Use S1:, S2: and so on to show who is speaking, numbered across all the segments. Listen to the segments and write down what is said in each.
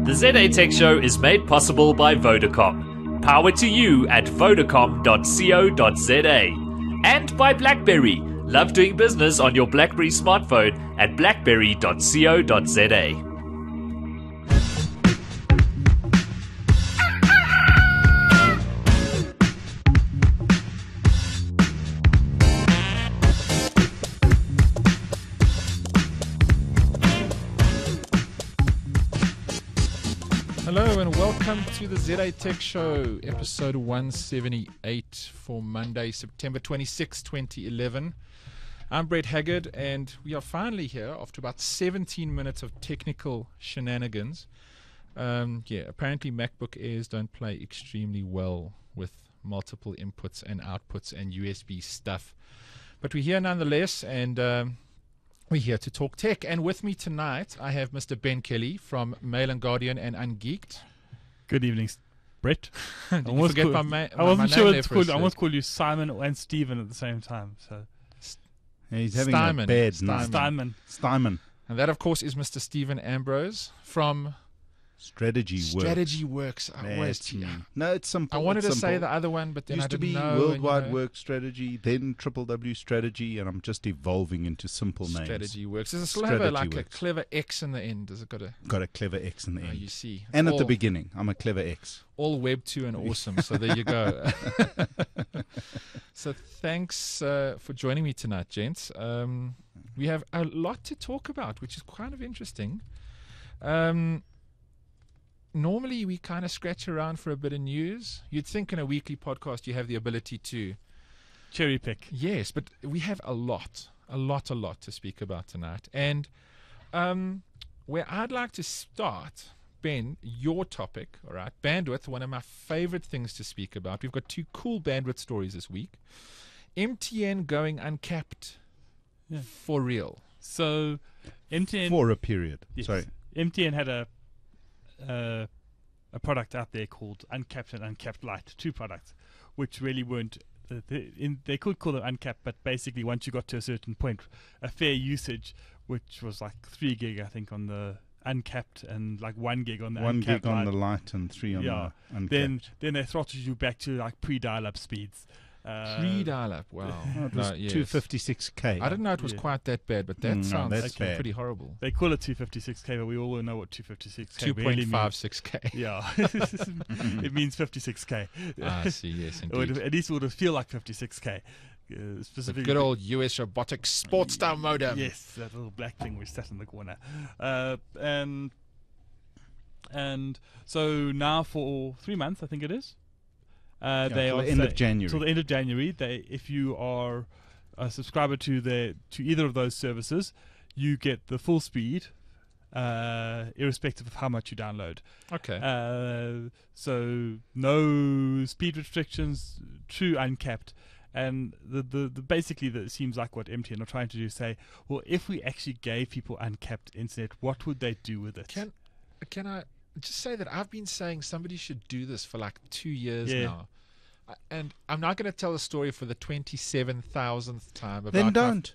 S1: The ZA Tech Show is made possible by Vodacom. Power to you at vodacom.co.za. And by BlackBerry. Love doing business on your BlackBerry smartphone at blackberry.co.za.
S2: Hello and welcome to the ZA Tech Show, episode 178 for Monday, September 26, 2011. I'm Brett Haggard, and we are finally here after about 17 minutes of technical shenanigans. Apparently MacBook Airs don't play extremely well with multiple inputs and outputs and USB stuff. But we're here nonetheless, and we're here to talk tech. And with me tonight, I have Mr. Ben Kelly from Mail and Guardian and Ungeeked.
S3: Good evening, Brett.
S2: I wasn't sure
S3: what to call you. I almost called you Simon and Stephen at the same time. So
S4: he's having
S2: Steinman.
S4: a bad
S3: Steinman.
S2: And that, of course, is Mr. Stephen Ambrose from
S4: Strategy
S2: Works.
S4: No, it's simple.
S2: I wanted to say the other one, but then
S4: used
S2: I didn't
S4: to be
S2: know.
S4: Worldwide Work Strategy, then WW Strategy, and I'm just evolving into simple names.
S2: Strategy Works. Does it still have a clever X in the end? Does it got a
S4: clever X in the end?
S2: You see.
S4: And at the beginning, I'm a clever X.
S2: All Web 2 and awesome. So there you go. So thanks for joining me tonight, gents. We have a lot to talk about, which is kind of interesting. Normally, we kind of scratch around for a bit of news. You'd think in a weekly podcast you have the ability to
S3: cherry pick.
S2: Yes, but we have a lot to speak about tonight. And where I'd like to start, Ben, your topic, all right, bandwidth, one of my favorite things to speak about. We've got two cool bandwidth stories this week. MTN going uncapped for real.
S3: So MTN...
S4: For a period.
S3: Yes.
S4: Sorry.
S3: MTN had a product out there called Uncapped and Uncapped Lite, two products, which really weren't. They could call them uncapped, but basically once you got to a certain point, a fair usage, which was like 3 gig, I think, on the uncapped and like 1 gig on the uncapped.
S4: 1 gig on the light and 3 on the uncapped.
S3: Then they throttled you back to like pre-dial-up speeds.
S2: Pre-dial-up, wow.
S4: It was 256K.
S2: I didn't know it was quite that bad, but that sounds pretty horrible.
S3: They call it 256K, but we all know what 256K
S2: 2.56K.
S3: Yeah. It means 56K.
S2: I see, yes, indeed.
S3: At least it would feel like 56K.
S2: The good old US robotics sports style modem.
S3: Yes, that little black thing which sat in the corner. And so now for 3 months, I think it is. They are
S4: till the end of January.
S3: Till the end of January, if you are a subscriber to either of those services, you get the full speed, irrespective of how much you download.
S2: Okay.
S3: So no speed restrictions, true uncapped, and the basically it seems like what MTN are trying to do is say, well, if we actually gave people uncapped internet, what would they do with it?
S2: Can I just say that I've been saying somebody should do this for like 2 years now. And I'm not going to tell the story for the 27,000th time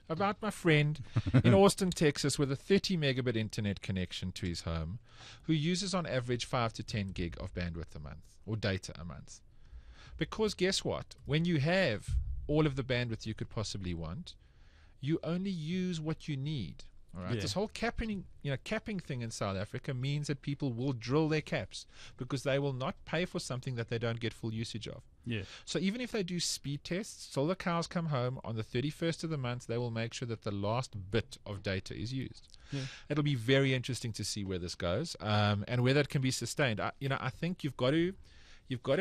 S2: about my friend in Austin, Texas, with a 30 megabit internet connection to his home, who uses on average 5 to 10 gig of bandwidth a month or data a month. Because guess what? When you have all of the bandwidth you could possibly want, you only use what you need. All right. This whole capping thing in South Africa means that people will drill their caps because they will not pay for something that they don't get full usage of.
S3: Yeah.
S2: So even if they do speed tests, till the cows come home on the 31st of the month, they will make sure that the last bit of data is used. Yeah. It'll be very interesting to see where this goes, and whether it can be sustained. I think you've got to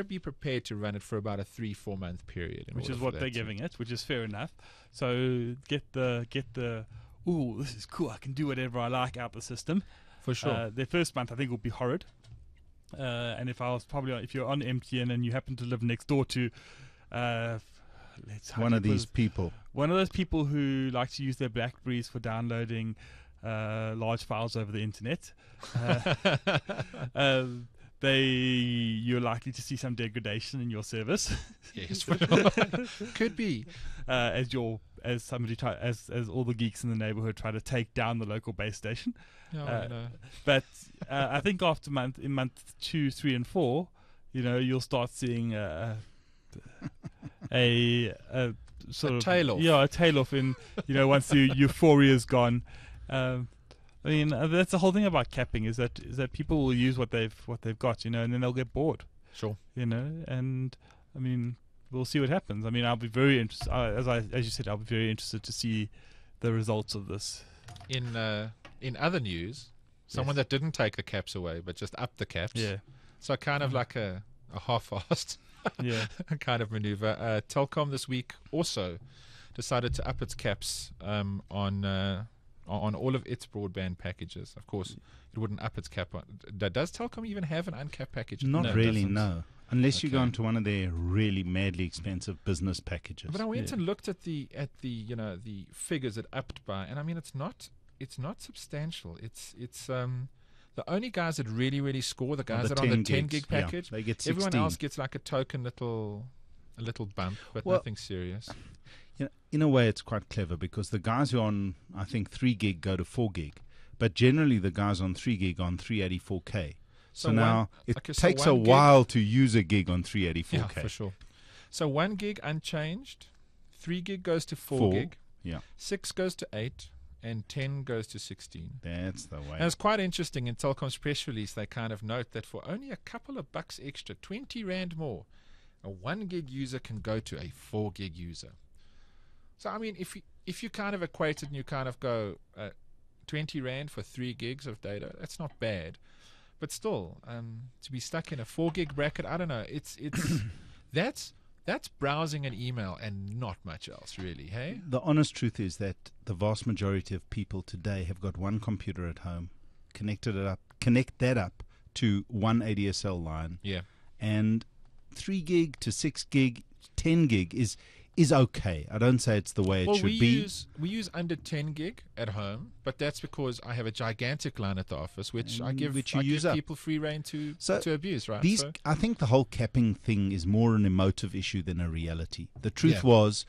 S2: be prepared to run it for about a 3-4 month period,
S3: which is what they're giving it, which is fair enough. So get the ooh, this is cool, I can do whatever I like out the system.
S2: For sure.
S3: Their first month, I think, will be horrid. And if you're on MTN and you happen to live next door to
S4: one of those people
S3: who like to use their Blackberries for downloading large files over the internet, you're likely to see some degradation in your service.
S2: Yes, could be.
S3: As all the geeks in the neighborhood try to take down the local base station.
S2: No.
S3: But I think after in month 2, 3, and 4, you'll start seeing a sort of
S2: tail off.
S3: Yeah, a tail off in once the euphoria is gone. That's the whole thing about capping is that people will use what they've got, and then they'll get bored.
S2: Sure.
S3: And we'll see what happens. I'll be very interested. As you said, I'll be very interested to see the results of this.
S2: In other news, someone that didn't take the caps away but just upped the caps.
S3: Yeah.
S2: So kind of like a half-assed kind of maneuver. Telkom this week also decided to up its caps on all of its broadband packages. Of course, it wouldn't up its cap. Does Telkom even have an uncapped package?
S4: Not really, no. Unless you go into one of their really madly expensive business packages.
S2: But I went and looked at the the figures it upped by, and it's not substantial. It's the only guys that really score, the guys that are on the 10 gig package.
S4: They get 16.
S2: Everyone else gets like a token little bump, but nothing serious.
S4: In a way, it's quite clever because the guys who are on, I think, 3 gig go to 4 gig, but generally the guys on 3 gig are on 384K. So now it takes a while to use a gig on 384K.
S2: Yeah, for sure. So 1 gig unchanged, 3 gig goes to 4 gig, 6 goes to 8, and 10 goes to 16.
S4: That's the way.
S2: And it's quite interesting in Telkom's press release, they kind of note that for only a couple of bucks extra, 20 Rand more, a 1 gig user can go to a 4 gig user. So, if you kind of equate it and you kind of go 20 Rand for 3 gigs of data, that's not bad. But still, to be stuck in a 4 gig bracket, I don't know. It's that's browsing an email and not much else, really. Hey,
S4: the honest truth is that the vast majority of people today have got one computer at home, connect that up to one ADSL line, and 3 gig to 6 gig, 10 gig is okay. I don't say it's the way it should be.
S2: We use under 10 gig at home, but that's because I have a gigantic line at the office, which I give people free rein to abuse, right?
S4: I think the whole capping thing is more an emotive issue than a reality. The truth was,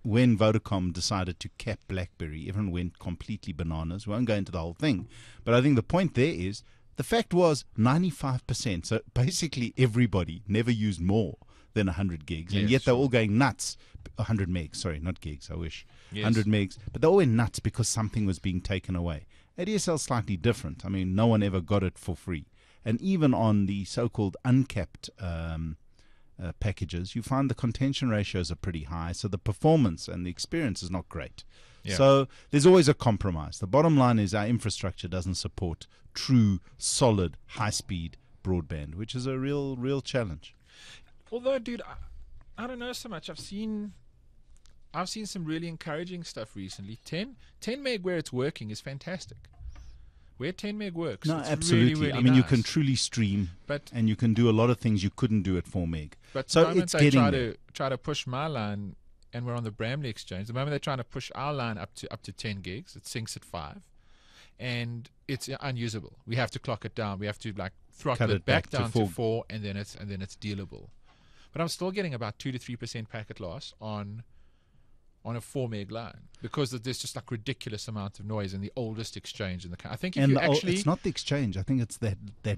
S4: when Vodacom decided to cap BlackBerry, everyone went completely bananas. We won't go into the whole thing, but I think the point there is, the fact was 95%, so basically everybody never used more than 100 gigs, and yet they're all going nuts. 100 megs, sorry, not gigs, I wish. 100 megs, but they all went nuts because something was being taken away. ADSL is slightly different. No one ever got it for free. And even on the so-called uncapped packages, you find the contention ratios are pretty high, so the performance and the experience is not great. So there's always a compromise. The bottom line is our infrastructure doesn't support true, solid, high-speed broadband, which is a real challenge.
S2: Although, dude, I don't know so much. I've seen some really encouraging stuff recently. 10 meg where it's working is fantastic. Where 10 meg works,
S4: no,
S2: it's
S4: absolutely.
S2: Really nice.
S4: You can truly stream, and you can do a lot of things you couldn't do at 4 meg.
S2: But so the moment they try to push my line, and we're on the Bramley exchange, the moment they're trying to push our line up to 10 gigs, it syncs at 5, and it's unusable. We have to clock it down. We have to throttle it back down to 4, and then it's dealable. But I'm still getting about 2 to 3% packet loss on a 4 meg line because there's just ridiculous amount of noise in the oldest exchange in the country. I think
S4: it's not the exchange. I think it's that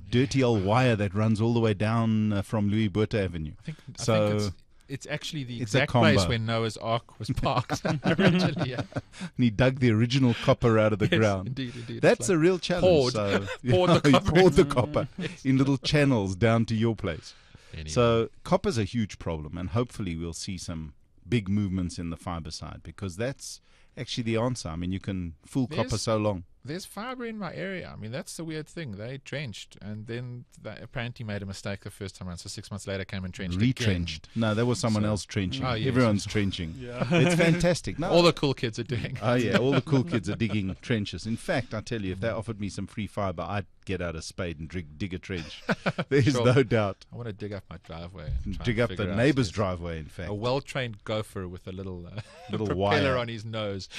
S4: dirty old wire that runs all the way down from Louis Botha Avenue.
S2: I think it's actually the exact place where Noah's Ark was parked originally. And
S4: he dug the original copper out of the ground.
S2: Indeed.
S4: That's a real challenge.
S2: Poured
S4: the copper in little channels down to your place.
S2: Anyway.
S4: So copper's a huge problem, and hopefully we'll see some big movements in the fiber side because that's actually the answer. You can fool copper so long.
S2: There's fiber in my area. That's the weird thing. They trenched, and then they apparently made a mistake the first time around. So 6 months later, came and trenched
S4: retrenched.
S2: Again.
S4: No, that was someone else trenching.
S2: Oh, yes,
S4: everyone's trenching. It's fantastic. No,
S2: all the cool kids are doing.
S4: Oh yeah, all the cool kids are digging trenches. In fact, I tell you, if they offered me some free fiber, I'd get out a spade and dig a trench. There's no doubt.
S2: I want to dig up my driveway.
S4: Dig up the neighbor's driveway. In fact,
S2: a well-trained gopher with a little
S4: propeller
S2: wire on his nose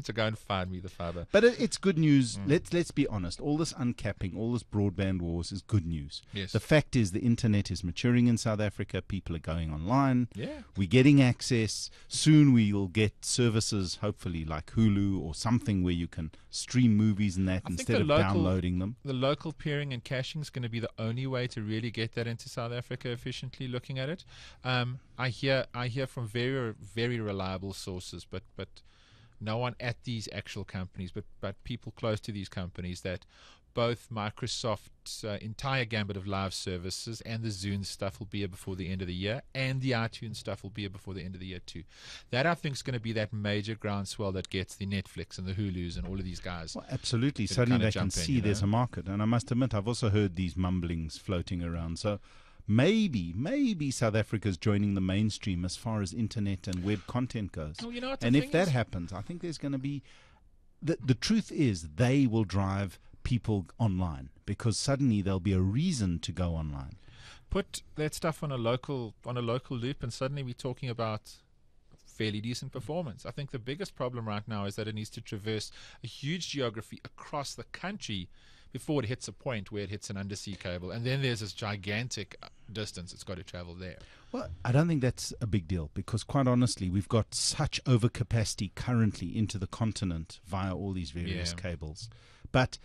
S2: to go and find me the fiber.
S4: But it's good news news. Let's be honest. All this uncapping, all this broadband wars is good news.
S2: Yes.
S4: The fact is the internet is maturing in South Africa. People are going online.
S2: Yeah.
S4: We're getting access. Soon we'll get services, hopefully like Hulu or something where you can stream movies and that instead of downloading them.
S2: The local peering and caching is going to be the only way to really get that into South Africa efficiently. Looking at it, I hear from very, very reliable sources, but no one at these actual companies, but people close to these companies, that both Microsoft's entire gambit of live services and the Zune stuff will be here before the end of the year, and the iTunes stuff will be here before the end of the year too. That, I think, is going to be that major groundswell that gets the Netflix and the Hulus and all of these guys.
S4: Well, absolutely. Suddenly they can see there's a market. And I must admit, I've also heard these mumblings floating around. So maybe South Africa's joining the mainstream as far as internet and web content goes.
S2: Well, you know what
S4: and if that happens, I think there's going to be... The truth is they will drive people online, because suddenly there'll be a reason to go online.
S2: Put that stuff on a local loop, and suddenly we're talking about fairly decent performance. I think the biggest problem right now is that it needs to traverse a huge geography across the country before it hits a point where it hits an undersea cable, and then there's this gigantic distance it's got to travel there.
S4: Well, I don't think that's a big deal, because quite honestly, we've got such overcapacity currently into the continent via all these various cables. But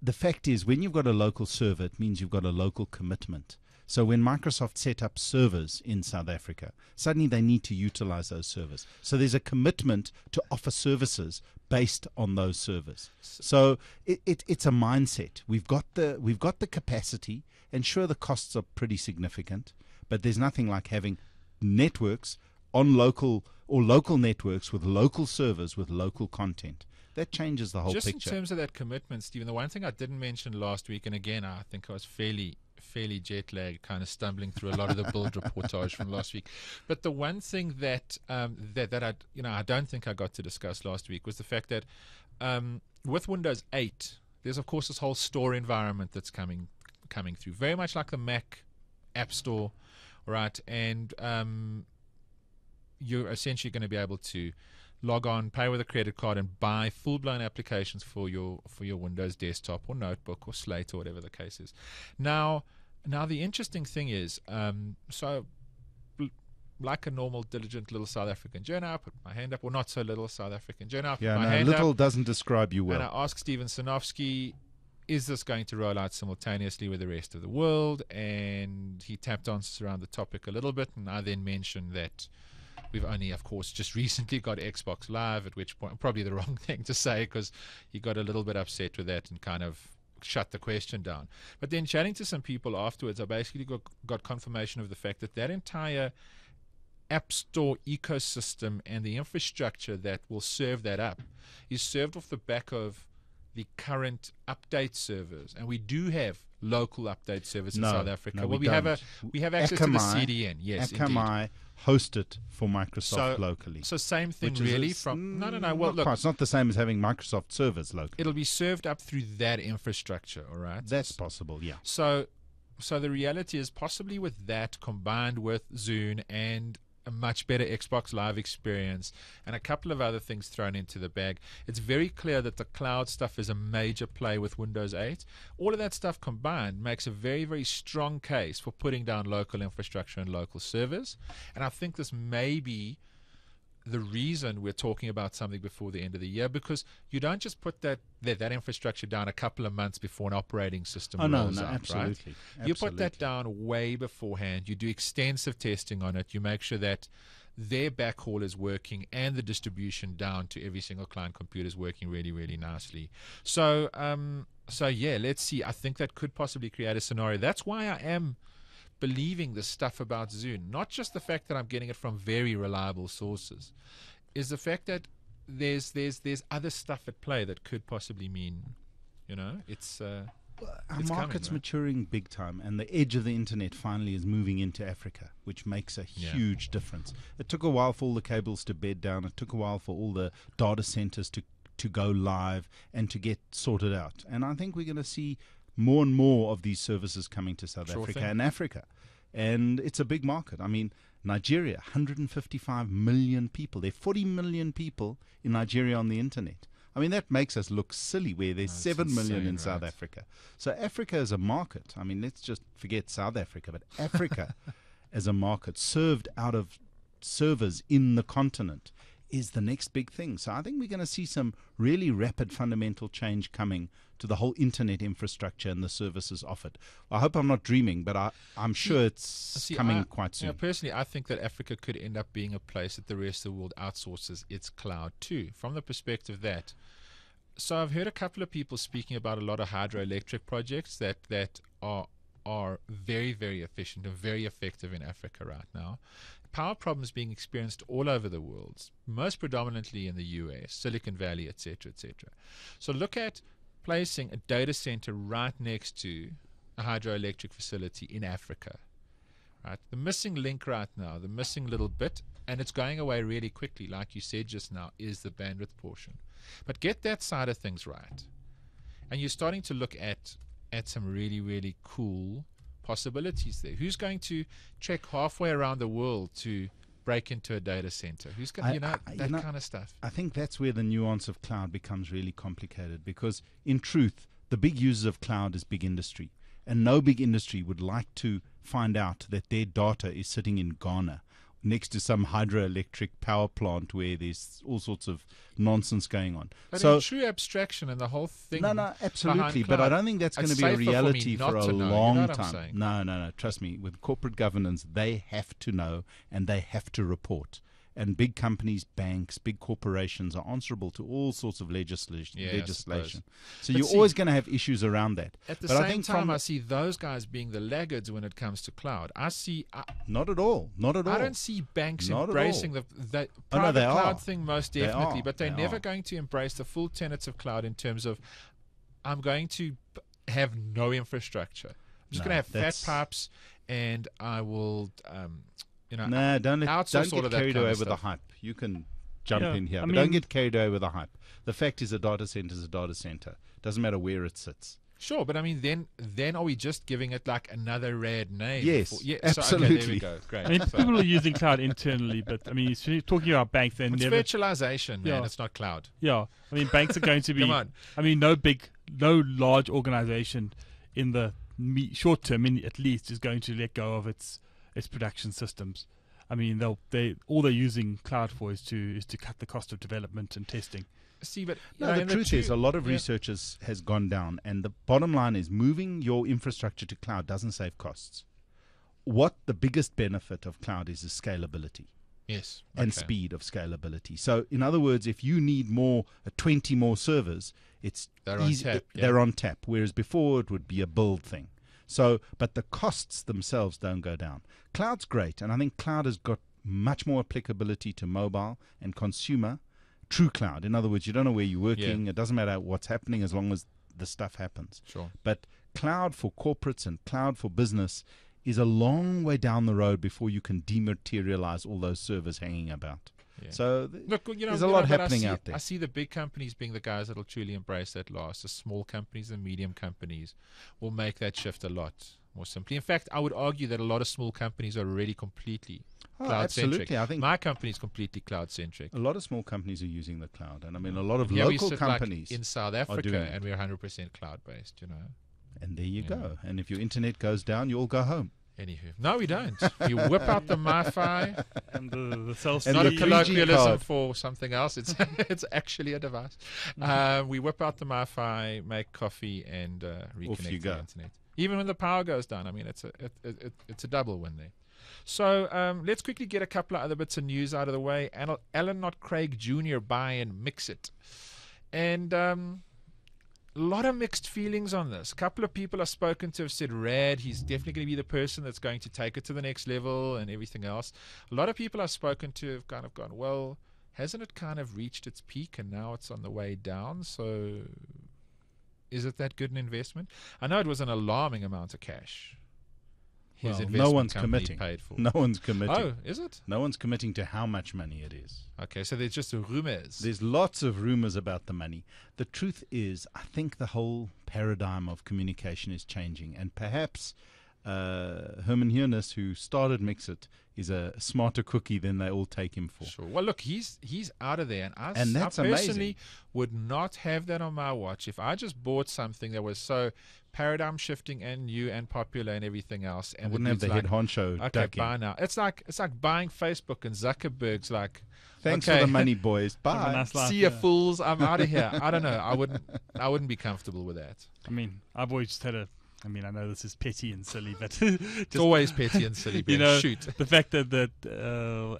S4: the fact is, when you've got a local server, it means you've got a local commitment. So when Microsoft set up servers in South Africa, suddenly they need to utilize those servers. So there's a commitment to offer services based on those servers. So it's a mindset. We've got the capacity, and sure, the costs are pretty significant, but there's nothing like having networks on local networks with local servers with local content. That changes the whole picture.
S2: Just in terms of that commitment, Stephen, the one thing I didn't mention last week, and again, I think I was fairly jet lagged, kind of stumbling through a lot of the build reportage from last week. But the one thing that I don't think I got to discuss last week was the fact that with Windows 8, there's of course this whole store environment that's coming through, very much like the Mac App Store, right? And you're essentially going to be able to log on, pay with a credit card, and buy full-blown applications for your Windows desktop or notebook or slate or whatever the case is. Now the interesting thing is, like a normal, diligent little South African journal, I put my hand up, or not so little South African journal, I put my hand
S4: little
S2: up,
S4: doesn't describe you well.
S2: and I asked Steven Sinofsky, is this going to roll out simultaneously with the rest of the world? And he tapped on around the topic a little bit, and I then mentioned that we've only, of course, just recently got Xbox Live, at which point, probably the wrong thing to say, because he got a little bit upset with that and kind of shut the question down. But then chatting to some people afterwards, I basically got confirmation of the fact that entire App Store ecosystem and the infrastructure that will serve that up is served off the back of the current update servers. And we do have local update servers in South Africa.
S4: No,
S2: we have access to the CDN. Yes,
S4: Akamai host it for Microsoft locally.
S2: So same thing really from... No. Well, look,
S4: it's not the same as having Microsoft servers locally.
S2: It'll be served up through that infrastructure, all right?
S4: That's possible, yeah.
S2: So the reality is, possibly with that combined with Zune and a much better Xbox Live experience and a couple of other things thrown into the bag, it's very clear that the cloud stuff is a major play with Windows 8. All of that stuff combined makes a very, very strong case for putting down local infrastructure and local servers. And I think this may be the reason we're talking about something before the end of the year, because you don't just put that infrastructure down a couple of months before an operating system rolls out,
S4: absolutely,
S2: right? You put that down way beforehand. You do extensive testing on it. You make sure that their backhaul is working and the distribution down to every single client computer is working really, really nicely. So yeah, let's see. I think that could possibly create a scenario. That's why I am believing the stuff about Zune, not just the fact that I'm getting it from very reliable sources, is the fact that there's other stuff at play that could possibly mean, it's
S4: our
S2: it's
S4: market's
S2: coming,
S4: maturing big time, and the edge of the internet finally is moving into Africa, which makes a huge difference. It took a while for all the cables to bed down. It took a while for all the data centers to go live and to get sorted out. And I think we're going to see more and more of these services coming to South Africa and Africa. And it's a big market. I mean, Nigeria, 155 million people. There are 40 million people in Nigeria on the internet. I mean, that makes us look silly where there's 7 million in
S2: insane,
S4: South
S2: right?
S4: Africa. So Africa as a market, I mean, let's just forget South Africa, but Africa as a market served out of servers in the continent is the next big thing. So I think we're going to see some really rapid fundamental change coming to the whole internet infrastructure and the services offered. I hope I'm not dreaming, but I'm sure it's coming quite soon.
S2: Personally, I think that Africa could end up being a place that the rest of the world outsources its cloud to, from the perspective that. So I've heard a couple of people speaking about a lot of hydroelectric projects that are very, very efficient and very effective in Africa right now. Power problems being experienced all over the world, most predominantly in the US, Silicon Valley, etc., etc. So look at placing a data center right next to a hydroelectric facility in Africa. Right? The missing link right now, the missing little bit, and it's going away really quickly, like you said just now, is the bandwidth portion. But get that side of things right, and you're starting to look at some really, really cool possibilities there. Who's going to trek halfway around the world to break into a data center? Who's going to, that kind of stuff?
S4: I think that's where the nuance of cloud becomes really complicated, because in truth, the big users of cloud is big industry, and no big industry would like to find out that their data is sitting in Ghana next to some hydroelectric power plant where there's all sorts of nonsense going on.
S2: But
S4: so
S2: in true abstraction and the whole thing.
S4: No, absolutely. But I don't think that's going to be a reality for a long time. No. Trust me. With corporate governance, they have to know and they have to report. And big companies, banks, big corporations are answerable to all sorts of legislation. So you're always going to have issues around that.
S2: At the same time, I see those guys being the laggards when it comes to cloud.
S4: Not at all. Not at all.
S2: I don't see banks embracing the
S4: private
S2: cloud thing most definitely, but they're never
S4: are.
S2: going to embrace the full tenets of cloud in terms of, I'm going to have no infrastructure. I'm just going to have fat pipes, and I will... don't get
S4: carried away with the hype. You can jump in here, but don't get carried away with the hype. The fact is, a data center is a data center. Doesn't matter where it sits.
S2: Sure, but I mean, then are we just giving it like another rad name?
S4: Yes, absolutely.
S2: So, there we go. Great.
S3: I mean, people are using cloud internally, but I mean, you're talking about banks. It's
S2: virtualization, man. It's not cloud.
S3: Yeah, I mean, banks are going to be.
S2: Come on.
S3: I mean, no large organization in the short term, at least, is going to let go of its production systems. I mean, all they're using cloud for is to cut the cost of development and testing.
S2: See, but
S4: the truth is, a lot of research has gone down, and the bottom line is, moving your infrastructure to cloud doesn't save costs. What the biggest benefit of cloud is scalability.
S2: Yes,
S4: and speed of scalability. So, in other words, if you need 20 more servers, they're on tap. Whereas before it would be a build thing. So, but the costs themselves don't go down. Cloud's great, and I think cloud has got much more applicability to mobile and consumer. True cloud. In other words, you don't know where you're working. Yeah. It doesn't matter what's happening as long as the stuff happens.
S2: Sure.
S4: But cloud for corporates and cloud for business is a long way down the road before you can dematerialize all those servers hanging about. Yeah. So there's a lot happening out there.
S2: I see the big companies being the guys that will truly embrace that last. The small companies and medium companies will make that shift a lot more simply. In fact, I would argue that a lot of small companies are already completely cloud-centric.
S4: Absolutely. I think
S2: my company is completely cloud-centric.
S4: A lot of small companies are using the cloud, and I mean a lot of local companies
S2: in South Africa, and we're 100% cloud-based.
S4: And there you go. And if your internet goes down, you all go home.
S2: Anywho, no, we don't. You whip out the MiFi
S3: and the cell.
S2: Not a colloquialism for something else. It's actually a device. We whip out the MiFi, make coffee, and reconnect to the internet. Even when the power goes down, I mean, it's a double win there. So let's quickly get a couple of other bits of news out of the way. Alan, not Craig Jr. buying Mxit, and a lot of mixed feelings on this. A couple of people I've spoken to have said, Rad, he's definitely going to be the person that's going to take it to the next level and everything else. A lot of people I've spoken to have kind of gone, well, hasn't it kind of reached its peak and now it's on the way down? So is it that good an investment? I know it was an alarming amount of cash.
S4: No one's committing.
S2: Paid for.
S4: No one's committing.
S2: Oh, is it?
S4: No one's committing to how much money it is.
S2: Okay, so there's just rumors.
S4: There's lots of rumors about the money. The truth is, I think the whole paradigm of communication is changing, and perhaps Herman Hiernis, who started Mxit, is a smarter cookie than they all take him for.
S2: Sure. Well, look, he's out of there, and
S4: And that's
S2: I personally
S4: amazing.
S2: would not have that on my watch if I just bought something that was so paradigm shifting and new and popular and everything else.
S4: I
S2: And
S4: wouldn't have the head honcho
S2: okay,
S4: ducking.
S2: buy now. It's like buying Facebook, and Zuckerberg's like,
S4: Thanks
S2: okay,
S4: for the money, boys.
S3: Have a
S4: Bye.
S3: nice life,
S2: see ya,
S3: yeah.
S2: fools. I'm out of here. I don't know. I wouldn't be comfortable with that.
S3: I mean, I've always just had I know this is petty and silly, but
S2: It's always petty and silly.
S3: You know,
S2: Shoot.
S3: the fact that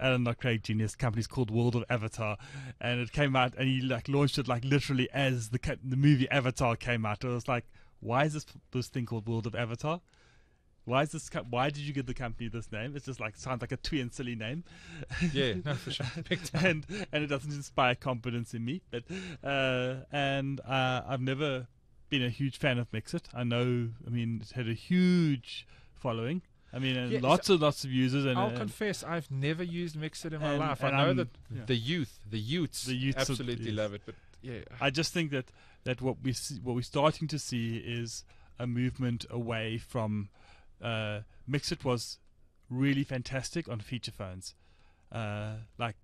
S3: Alan Not Craig Jr.'s company's called World of Avatar, and it came out, and he like launched it like literally as the movie Avatar came out. It was like, why is this thing called World of Avatar? Why is this? Why did you give the company this name? It's just like sounds like a twee and silly name.
S2: Yeah, no, for sure. Big time.
S3: and it doesn't inspire confidence in me. But I've never been a huge fan of Mxit. I mean, it's had a huge following. I mean, and
S2: Yeah,
S3: lots of users. And
S2: I'll confess, I've never used Mxit in my
S3: and-
S2: life. I
S3: and
S2: know
S3: I'm-
S2: that
S3: yeah.
S2: the youths absolutely
S3: yes.
S2: love it. But yeah,
S3: I just think that what we're starting to see is a movement away from Mxit was really fantastic on feature phones, like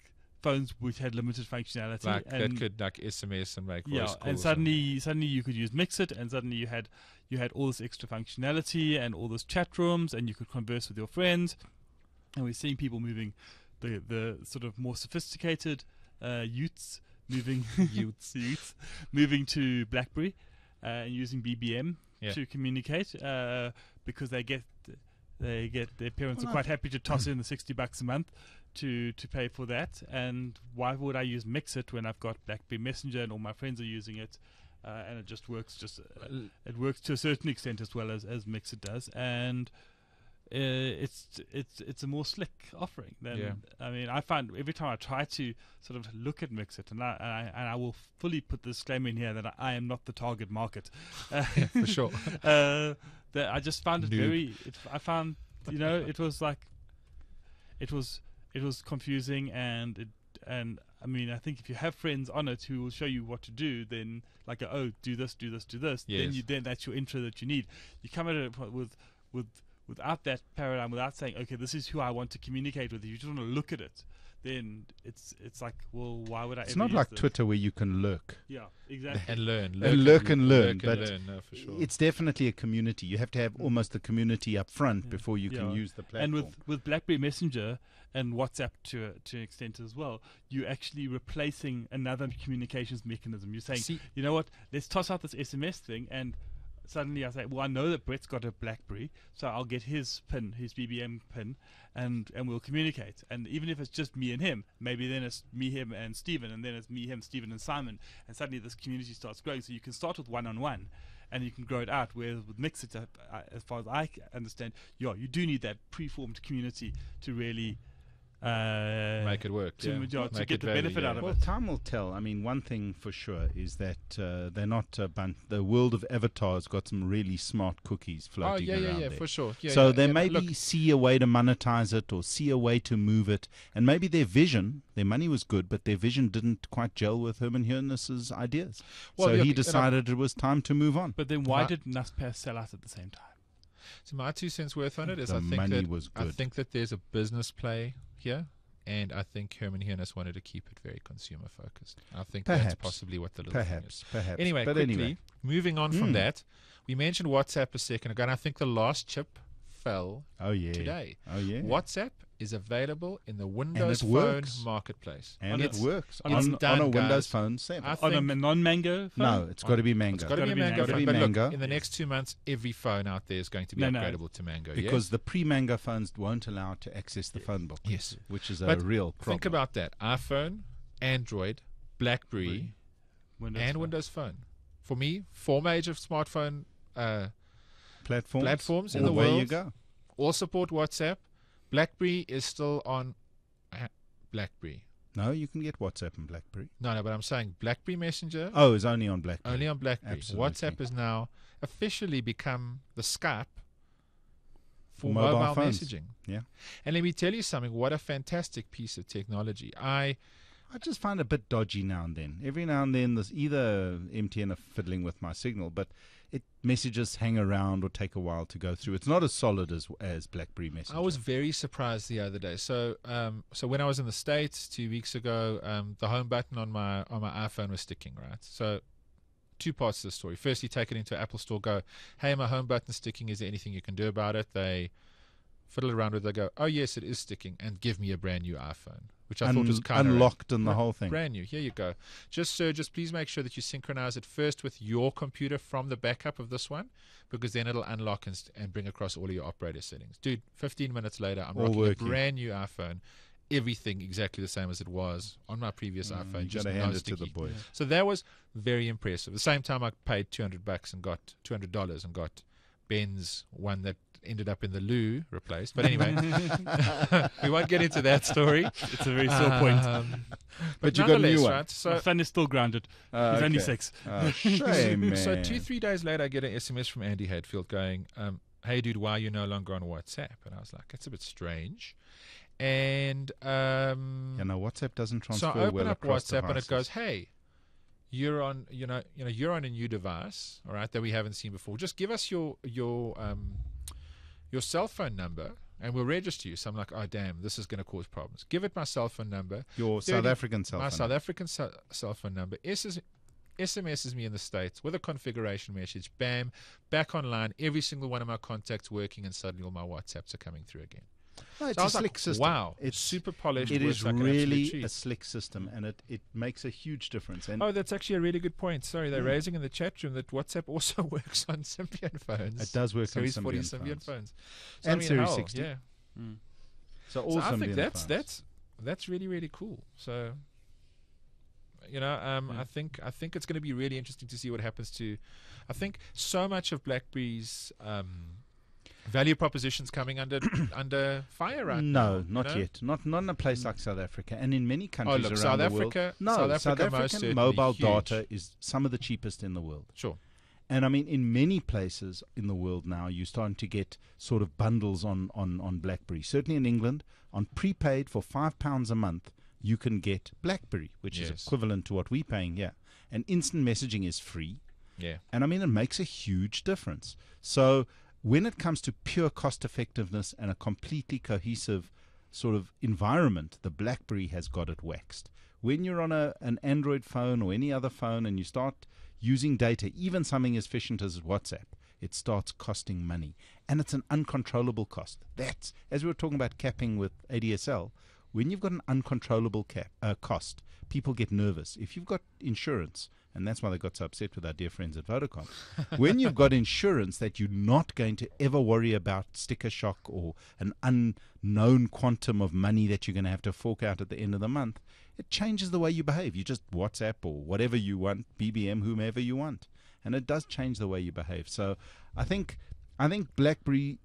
S3: phones which had limited functionality,
S2: like
S3: and
S2: that could like SMS and make voice calls.
S3: and suddenly you could use Mxit, and suddenly you had all this extra functionality and all those chat rooms, and you could converse with your friends. And we're seeing people moving, the sort of more sophisticated youths moving moving to BlackBerry and using BBM to communicate because they get their parents are quite happy to toss in the $60 a month to pay for that. And why would I use Mxit when I've got BlackBerry Messenger and all my friends are using it, and it just works it works to a certain extent as well as Mxit does, and it's a more slick offering than I mean, I find every time I try to sort of look at Mxit, and I will fully put the disclaimer in here that I am not the target market,
S2: for sure.
S3: that I just found it I found it was like it was confusing, and I mean, I think if you have friends on it who will show you what to do, then like do this, then that's your intro that you need. You come at it without that paradigm, without saying, okay, this is who I want to communicate with. If you just want to look at it, then it's like, well, why would I?
S4: It's not like Twitter where you can lurk.
S3: Yeah, exactly.
S2: And learn.
S4: Lurk and learn.
S2: But
S4: But
S2: for sure.
S4: it's definitely a community. You have to have almost the community up front before you can use the platform.
S3: And with BlackBerry Messenger and WhatsApp to an extent as well, you're actually replacing another communications mechanism. You're saying, you know what, let's toss out this SMS thing, and suddenly I say, well, I know that Brett's got a BlackBerry, so I'll get his PIN, his BBM PIN, and we'll communicate. And even if it's just me and him, maybe then it's me, him, and Stephen, and then it's me, him, Stephen, and Simon, and suddenly this community starts growing. So you can start with one-on-one, and you can grow it out. Whereas with Mxit, as far as I understand, you do need that preformed community to really
S2: make it work.
S3: to
S2: Make
S3: get
S2: it
S3: the
S2: value,
S3: benefit out of
S4: Well,
S3: it.
S4: time will tell. I mean, one thing for sure is that they're not the world of avatars got some really smart cookies floating around there.
S2: for sure.
S4: So they maybe see a way to monetize it or see a way to move it, and maybe their money was good, but their vision didn't quite gel with Herman Hiernis's ideas.
S2: Well,
S4: so
S2: look,
S4: he decided it was time to move on.
S3: But then why did NASPAS sell out at the same time?
S2: So my 2 cents worth on it is
S4: The
S2: I
S4: money
S2: think
S4: was
S2: I
S4: good.
S2: think that there's a business play here, and I think Herman Hiernis wanted to keep it very consumer focused. I think that's
S4: Perhaps.
S2: possibly what the little thing is.
S4: Perhaps.
S2: Anyway,
S4: But
S2: quickly, moving on from that, we mentioned WhatsApp a second ago, and I think the last chip fell today.
S4: Oh yeah.
S2: WhatsApp is available in the Windows Phone
S4: works.
S2: marketplace.
S4: And it works
S2: it's
S4: on
S2: done,
S4: a Windows
S2: guys.
S4: Phone 7.
S2: I
S3: On a
S2: think
S3: non-Mango phone?
S4: No, it's got to be Mango.
S2: it's got to be a
S3: Gotta be
S2: Mango
S3: Mango.
S2: phone.
S4: Gotta
S2: But
S4: be
S2: look,
S4: Mango.
S2: in the next 2 months, every phone out there is going to be
S3: No, no.
S2: upgradable to Mango.
S4: Because the pre-Mango phones won't allow to access the phone book.
S2: Yes.
S4: Which is a
S2: But
S4: real problem.
S2: Think about that. iPhone, Android, BlackBerry, and Windows Phone. For me, 4 major smartphone platforms in the
S4: Away
S2: world.
S4: you go.
S2: all support WhatsApp. BlackBerry is still on BlackBerry.
S4: No, you can get WhatsApp on BlackBerry.
S2: No, but I'm saying BlackBerry Messenger
S4: Oh, it's only on BlackBerry.
S2: only on BlackBerry.
S4: Absolutely.
S2: WhatsApp has now officially become the Skype for
S4: For mobile
S2: mobile
S4: phones.
S2: messaging.
S4: Yeah.
S2: And let me tell you something, what a fantastic piece of technology. I
S4: just find it a bit dodgy now and then. Every now and then there's either MTN are fiddling with my signal, but messages hang around or take a while to go through. It's not as solid as BlackBerry Messenger.
S2: I was very surprised the other day. So when I was in the States 2 weeks ago, the home button on my iPhone was sticking, right? So two parts to the story. First, you take it into Apple Store, go, hey, my home button's sticking. Is there anything you can do about it? They fiddle around with it. They go, oh, yes, it is sticking, and give me a brand new iPhone, which I thought was kind of
S4: unlocked and the whole thing.
S2: Brand new. Here you go. Just please make sure that you synchronize it first with your computer from the backup of this one, because then it'll unlock and bring across all of your operator settings. Dude, 15 minutes later, I'm rocking a brand new iPhone. Everything exactly the same as it was on my previous iPhone. Just
S4: hand it to the boys.
S2: So that was very impressive. At the same time, I paid $200 and got $200 and got Ben's one that ended up in the loo replaced. But anyway, we won't get into that story.
S3: It's a very sore point.
S2: But
S4: you got a new one.
S2: Right? So
S3: my son is still grounded. He's only 6.
S4: Shame, man.
S2: So 2-3 days later, I get an SMS from Andy Hadfield going, hey, dude, why are you no longer on WhatsApp? And I was like, that's a bit strange. And
S4: WhatsApp doesn't transfer
S2: so I open
S4: well
S2: up
S4: across
S2: WhatsApp
S4: devices.
S2: and it goes, hey, you're on you're on a new device, all right, that we haven't seen before. Just give us your cell phone number and we'll register you. So I'm like, oh damn, this is going to cause problems. Give it my cell phone number.
S4: Your South African cell phone.
S2: My South African cell phone number. SMSs me in the States with a configuration message. Bam, back online. Every single one of my contacts working, and suddenly all my WhatsApps are coming through again.
S4: No, it's
S2: so
S4: a slick system.
S2: Wow,
S4: it's
S2: super polished.
S4: It is
S2: like
S4: really a slick system, and it makes a huge difference. And
S2: that's actually a really good point. Sorry, they're raising in the chat room that WhatsApp also works on Symbian phones.
S4: It does work
S2: Series
S4: on
S2: 40
S4: Symbian
S2: phones.
S4: So, and Series 60.
S2: Yeah.
S4: So all
S2: I think
S4: Symbian
S2: that's really, really cool. So I think it's going to be really interesting to see what happens to. I think so much of BlackBerry's value propositions coming under fire right now.
S4: No, not yet. Not in a place like South Africa, and in many countries around
S2: South
S4: the
S2: Africa,
S4: world. No,
S2: South
S4: African mobile data is some of the cheapest in the world.
S2: Sure.
S4: And I mean, in many places in the world now, you're starting to get sort of bundles on BlackBerry. Certainly in England, on prepaid for £5 a month, you can get BlackBerry, which is equivalent to what we're paying here. And instant messaging is free.
S2: Yeah.
S4: And I mean, it makes a huge difference. So when it comes to pure cost effectiveness and a completely cohesive sort of environment, the BlackBerry has got it waxed. When you're on an Android phone or any other phone and you start using data, even something as efficient as WhatsApp, it starts costing money. And it's an uncontrollable cost. That's, as we were talking about capping with ADSL, when you've got an uncontrollable cost, people get nervous. If you've got insurance, and that's why they got so upset with our dear friends at Vodacom, when you've got insurance that you're not going to ever worry about sticker shock or an unknown quantum of money that you're going to have to fork out at the end of the month, it changes the way you behave. You just WhatsApp or whatever you want, BBM, whomever you want. And it does change the way you behave. So I think BlackBerry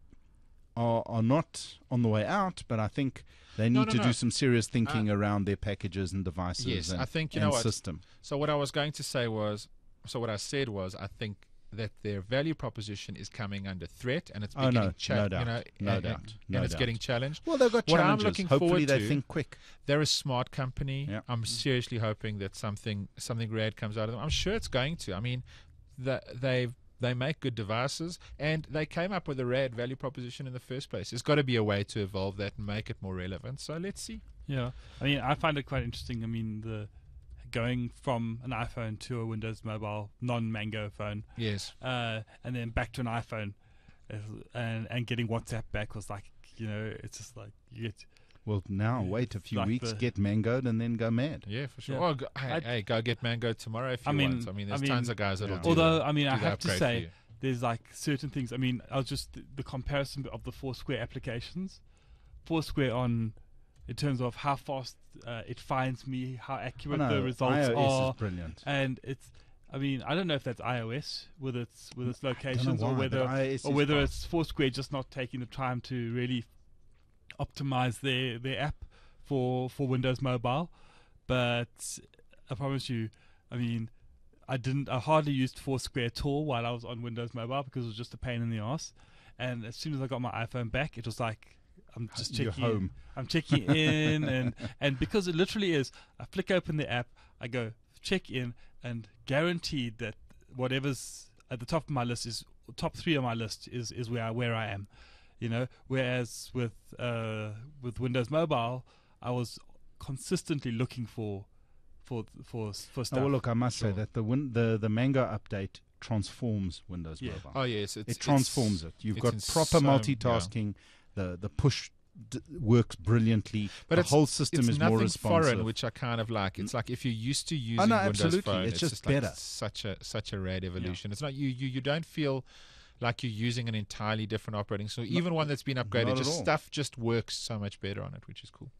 S4: are not on the way out, but I think they need to do some serious thinking around their packages and devices and,
S2: I think,
S4: system.
S2: So what I was going to say was, what I said was, I think that their value proposition is coming under threat, and it's beginning getting challenged.
S4: Well, they've got challenges.
S2: What I'm looking
S4: Hopefully
S2: forward
S4: they
S2: to,
S4: think quick.
S2: They're a smart company.
S4: Yeah.
S2: I'm seriously hoping that something rad comes out of them. I'm sure it's going to. I mean, they make good devices, and they came up with a rad value proposition in the first place. There's got to be a way to evolve that and make it more relevant. So let's see.
S3: Yeah, I mean, I find it quite interesting. I mean, the going from an iPhone to a Windows Mobile non-Mango phone,
S2: yes,
S3: and then back to an iPhone, and getting WhatsApp back was like, it's just like you get.
S4: Well, now wait a few weeks, get mangoed, and then go mad.
S2: Yeah, for sure.
S3: Yeah.
S2: Go get mangoed tomorrow if you want. I mean, there's tons of guys that'll do.
S3: Although, I mean, I have to say, there's like certain things. I mean, I was just the comparison of the Foursquare applications. Foursquare in terms of how fast it finds me, how accurate the results
S4: iOS
S3: are.
S4: Is brilliant.
S3: And it's, I mean, I don't know if that's iOS with its locations,
S4: why,
S3: or whether it's Foursquare just not taking the time to really optimize their app for Windows Mobile. But I promise you, I mean, I hardly used Foursquare at all while I was on Windows Mobile because it was just a pain in the ass. And as soon as I got my iPhone back, it was like, I'm just checking
S4: home.
S3: I'm checking in and because it literally is, I flick open the app, I go check in, and guaranteed that whatever's at the top of my list is top 3 on my list is where I am, you know. Whereas with Windows Mobile, I was consistently looking for stuff.
S4: Oh, well, look, I must say that the Meego update transforms Windows Mobile.
S2: Oh yes,
S4: it transforms it. You've got proper multitasking. The push works brilliantly. But the whole system is more responsive.
S2: Foreign, which I kind of like. It's like if you're used to using Windows Phone,
S4: it's just better.
S2: Like such a rad evolution. It's not you don't feel like you're using an entirely different operating system. Even one that's been upgraded, stuff just works so much better on it, which is cool.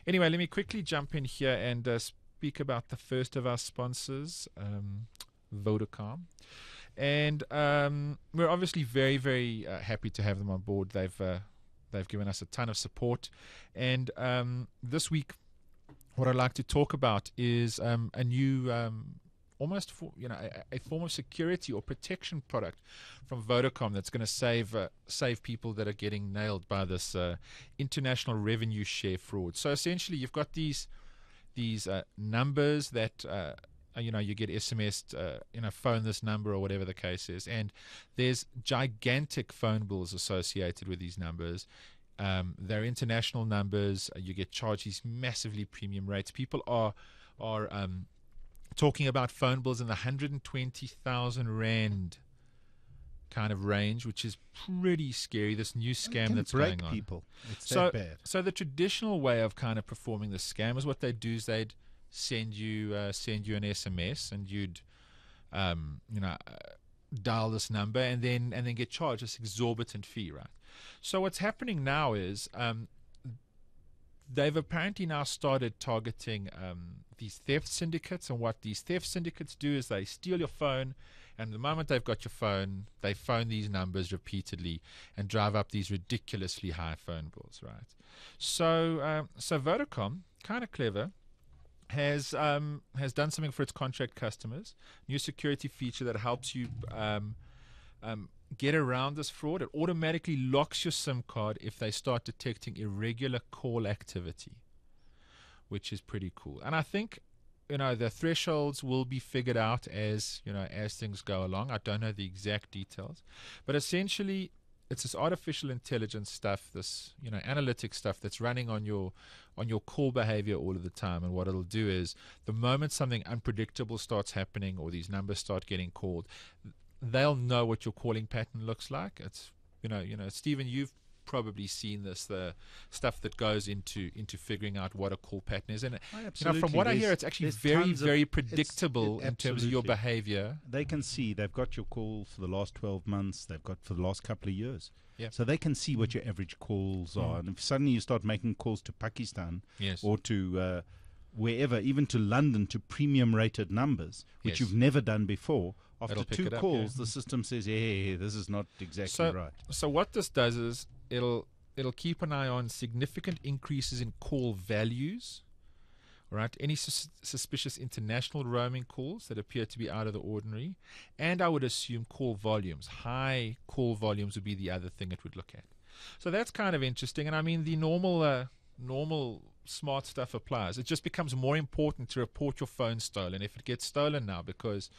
S2: Anyway, let me quickly jump in here and speak about the first of our sponsors, Vodacom. And we're obviously very, very happy to have them on board. They've given us a ton of support. And this week, what I'd like to talk about is a new almost a form of security or protection product from Vodacom that's going to save people that are getting nailed by this international revenue share fraud. So essentially, you've got these numbers that you get SMS'd, phone this number or whatever the case is, and there's gigantic phone bills associated with these numbers. They're international numbers. You get charged these massively premium rates. People are talking about phone bills in the 120,000 rand kind of range, which is pretty scary. This new scam that's going on.
S4: People. It's that bad.
S2: So the traditional way of kind of performing the scam is what they'd do is they'd send you an SMS, and you'd dial this number and then get charged this exorbitant fee, right? So what's happening now is they've apparently now started targeting these theft syndicates, and what these theft syndicates do is they steal your phone, and the moment they've got your phone, they phone these numbers repeatedly and drive up these ridiculously high phone bills, right? So Vodacom, kind of clever, has done something for its contract customers. New security feature that helps you get around this fraud. It automatically locks your SIM card if they start detecting irregular call activity, which is pretty cool. And I think the thresholds will be figured out as things go along. I don't know the exact details, but essentially it's this artificial intelligence stuff, this analytics stuff that's running on your call behavior all of the time. And what it'll do is the moment something unpredictable starts happening or these numbers start getting called, they'll know what your calling pattern looks like. It's Stephen, you've probably seen this, the stuff that goes into figuring out what a call pattern is. And from what I hear, it's actually very, very predictable in terms of your behavior.
S4: They can see they've got your calls for the last 12 months. They've got for the last couple of years.
S2: Yeah.
S4: So they can see what your average calls are. And if suddenly you start making calls to Pakistan or to wherever, even to London, to premium rated numbers, which you've never done before, after 2 calls, the system says, hey, this is not exactly right.
S2: So what this does is it'll keep an eye on significant increases in call values, right? Any suspicious international roaming calls that appear to be out of the ordinary, and I would assume call volumes. High call volumes would be the other thing it would look at. So that's kind of interesting. And I mean, the normal smart stuff applies. It just becomes more important to report your phone stolen if it gets stolen now, because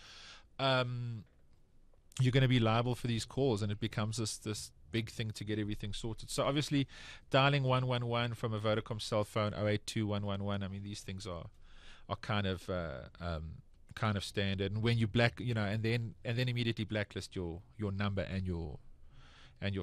S2: you're going to be liable for these calls, and it becomes this big thing to get everything sorted. So obviously dialing 111 from a Vodacom cell phone, 082-111, I mean, these things are kind of standard. And when you and then immediately blacklist your number and your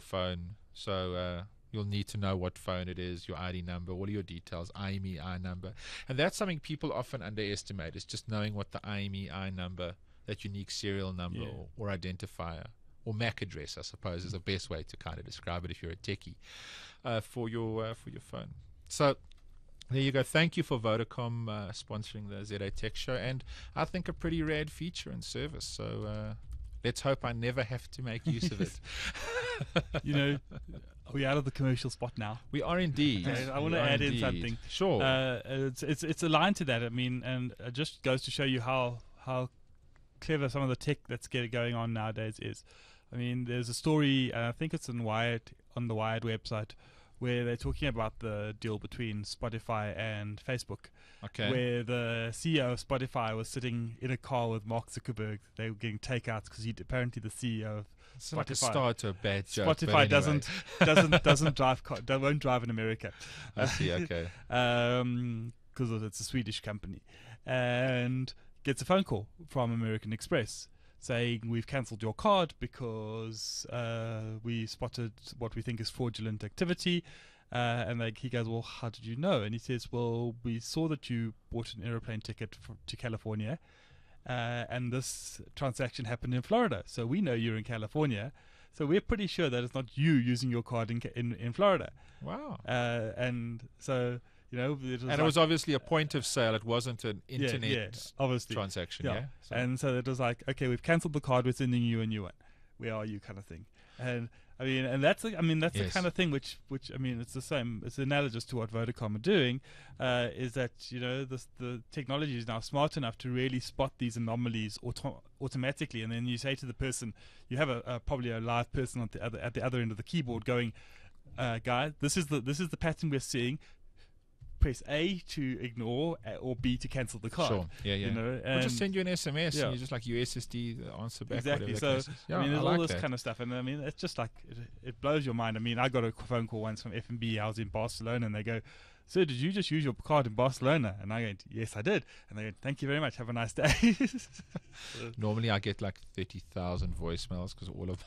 S2: phone. So you'll need to know what phone it is, your ID number, all of your details, IMEI number. And that's something people often underestimate, is just knowing what the IMEI number, that unique serial number or identifier, or MAC address, I suppose, is the best way to kind of describe it if you're a techie, for your phone. So there you go. Thank you for Vodacom sponsoring the ZA Tech Show, and I think a pretty rad feature and service. So let's hope I never have to make use of it.
S3: Are we out of the commercial spot now?
S2: We are indeed.
S3: Okay, I want to add in something.
S2: Sure.
S3: It's aligned to that. I mean, and it just goes to show you how clever some of the tech that's going on nowadays is. I mean, there's a story, I think it's on the Wired website, where they're talking about the deal between Spotify and Facebook.
S2: Okay.
S3: Where the CEO of Spotify was sitting in a car with Mark Zuckerberg. They were getting takeouts because apparently the CEO of
S2: It's
S3: Spotify.
S2: like a start to a bad joke.
S3: Spotify
S2: but anyway.
S3: doesn't won't drive in America.
S2: I see. Okay.
S3: Because it's a Swedish company, and gets a phone call from American Express saying we've cancelled your card because we spotted what we think is fraudulent activity. And he goes, well, how did you know? And he says, well, we saw that you bought an aeroplane ticket to California, and this transaction happened in Florida. So we know you're in California. So we're pretty sure that it's not you using your card in Florida.
S2: Wow.
S3: And so, it
S2: was obviously a point of sale. It wasn't an internet
S3: obviously
S2: transaction. Yeah. So.
S3: And so it was like, okay, we've cancelled the card. We're sending you a new one. Where are you, kind of thing. And that's the kind of thing which it's the same. It's analogous to what Vodacom are doing. Is that the technology is now smart enough to really spot these anomalies automatically, and then you say to the person, you have probably a live person at the other end of the keyboard going, guys, this is the pattern we're seeing. Press A to ignore or B to cancel the card.
S2: Sure. Yeah. We'll just send you an SMS and you just like USSD the answer back.
S3: Exactly. So there's all this kind of stuff, and it's just like it blows your mind. I got a phone call once from F&B. I was in Barcelona, and they go, "Sir, did you just use your card in Barcelona?" And I go, "Yes, I did." And they go, "Thank you very much. Have a nice day."
S2: Normally, I get like 30,000 voicemails because all of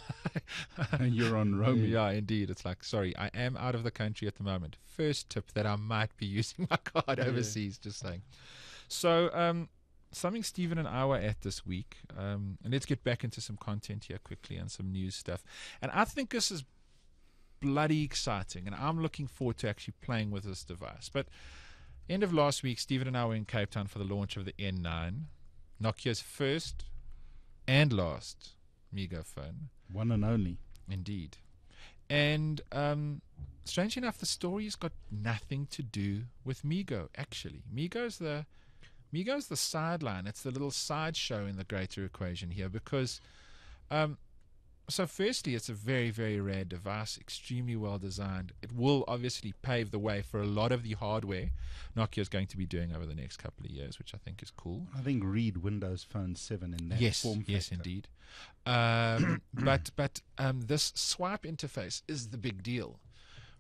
S4: you're on roaming.
S2: Yeah, indeed. It's like, sorry, I am out of the country at the moment. First tip that I might be using my card overseas. Just saying. So, something Stephen and I were at this week, and let's get back into some content here quickly and some news stuff. And I think this is bloody exciting, and I'm looking forward to actually playing with this device. But end of last week, Stephen and I were in Cape Town for the launch of the N9, Nokia's first and last Meego phone.
S4: One and only.
S2: Indeed. And strangely enough, the story's got nothing to do with Meego, actually. Meego's the sideline. It's the little sideshow in the greater equation here because so firstly, it's a very, very rare device, extremely well designed. It will obviously pave the way for a lot of the hardware Nokia is going to be doing over the next couple of years, which I think is cool.
S4: I think read Windows Phone 7 in that form factor.
S2: Yes, indeed. But this swipe interface is the big deal,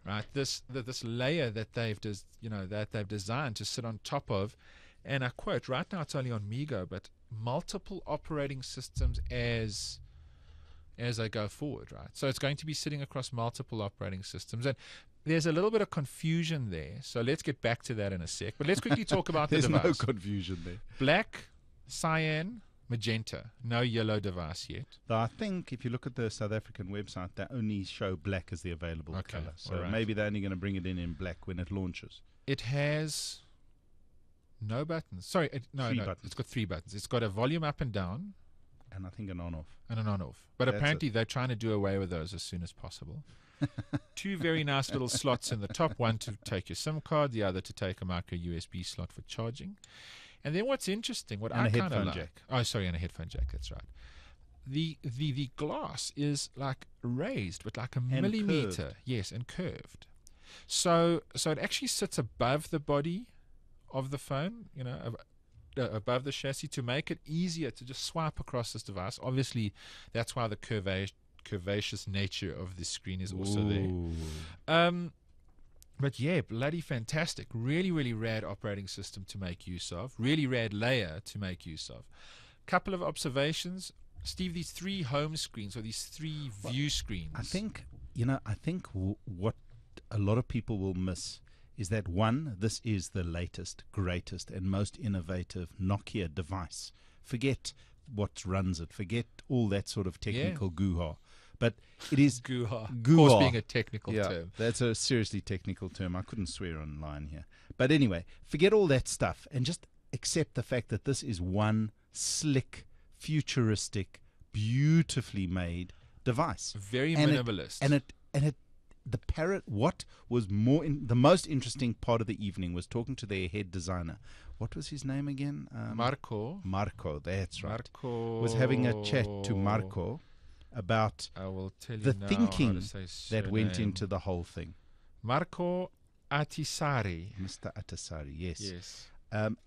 S2: right? This layer that they've designed to sit on top of, and I quote, right now it's only on Meego, but multiple operating systems as they go forward, right? So it's going to be sitting across multiple operating systems. And there's a little bit of confusion there. So let's get back to that in a sec. But let's quickly talk about the device.
S4: There's no confusion there.
S2: Black, cyan, magenta. No yellow device yet.
S4: Though I think if you look at the South African website, they only show black as the available color. So maybe they're only going to bring it in black when it launches.
S2: It has no buttons. Sorry, no.
S4: Buttons.
S2: It's got 3 buttons. It's got a volume up and down.
S4: And I think an on-off.
S2: And an on-off. But apparently they're trying to do away with those as soon as possible. 2 very nice little slots in the top. One to take your SIM card, the other to take a micro USB slot for charging. And then what's interesting, what I kind of like.
S4: Jack.
S2: Oh, sorry, and a headphone jack, that's right. The glass is like raised with like a millimeter.
S4: Curved.
S2: Yes, and curved. So it actually sits above the body of the phone, above the chassis to make it easier to just swipe across this device. Obviously, that's why the curvaceous nature of the screen is also there. But yeah, bloody fantastic. Really, really rad operating system to make use of. Really rad layer to make use of. Couple of observations. Steve, these 3 home screens or these 3 view screens.
S4: I think what a lot of people will miss is that, one, this is the latest, greatest, and most innovative Nokia device. Forget what runs it. Forget all that sort of technical goo-ha. But it is
S2: goo-ha.
S4: Goo-ha.
S2: Of course, being a technical term.
S4: That's a seriously technical term. I couldn't swear online here. But anyway, forget all that stuff and just accept the fact that this is one slick, futuristic, beautifully made device.
S2: Very minimalist.
S4: What was the most interesting part of the evening was talking to their head designer. What was his name again?
S2: Marco.
S4: Marco, that's right.
S2: Marco
S4: was having a chat to Marco about
S2: I will tell you
S4: the
S2: now
S4: thinking
S2: how to say
S4: that went
S2: surname.
S4: into the whole thing.
S2: Marco Atisari.
S4: Mr. Atisari, yes.
S2: Yes.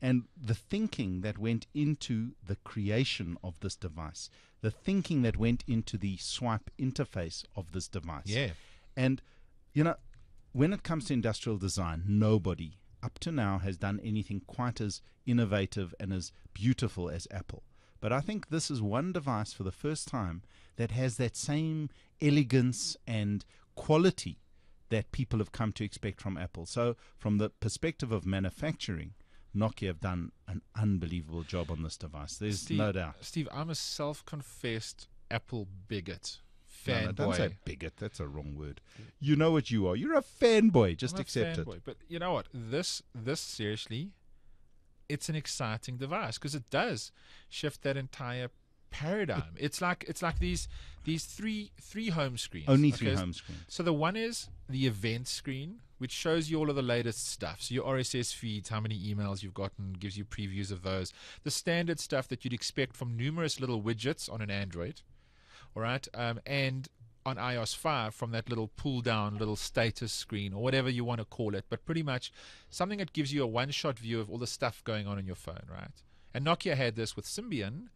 S4: And the thinking that went into the creation of this device, the thinking that went into the swipe interface of this device.
S2: Yeah.
S4: And, you know, when it comes to industrial design, nobody up to now has done anything quite as innovative and as beautiful as Apple. But I think this is one device for the first time that has that same elegance and quality that people have come to expect from Apple. So from the perspective of manufacturing, Nokia have done an unbelievable job on this device. There's no doubt.
S2: Steve, I'm a self-confessed Apple bigot.
S4: No,
S2: Fanboy.
S4: don't say bigot. That's a wrong word. You know what you are. You're a fanboy. Just
S2: I'm a
S4: accept
S2: fanboy.
S4: it.
S2: But you know what? This seriously, it's an exciting device because it does shift that entire paradigm. It's like these three home screens.
S4: Only three home screens.
S2: So the one is the event screen, which shows you all of the latest stuff. So your RSS feeds, how many emails you've gotten, gives you previews of those. The standard stuff that you'd expect from numerous little widgets on an Android. All right, and on iOS 5 from that little pull-down little status screen or whatever you want to call it, but pretty much something that gives you a one-shot view of all the stuff going on your phone, right? And Nokia had this with Symbian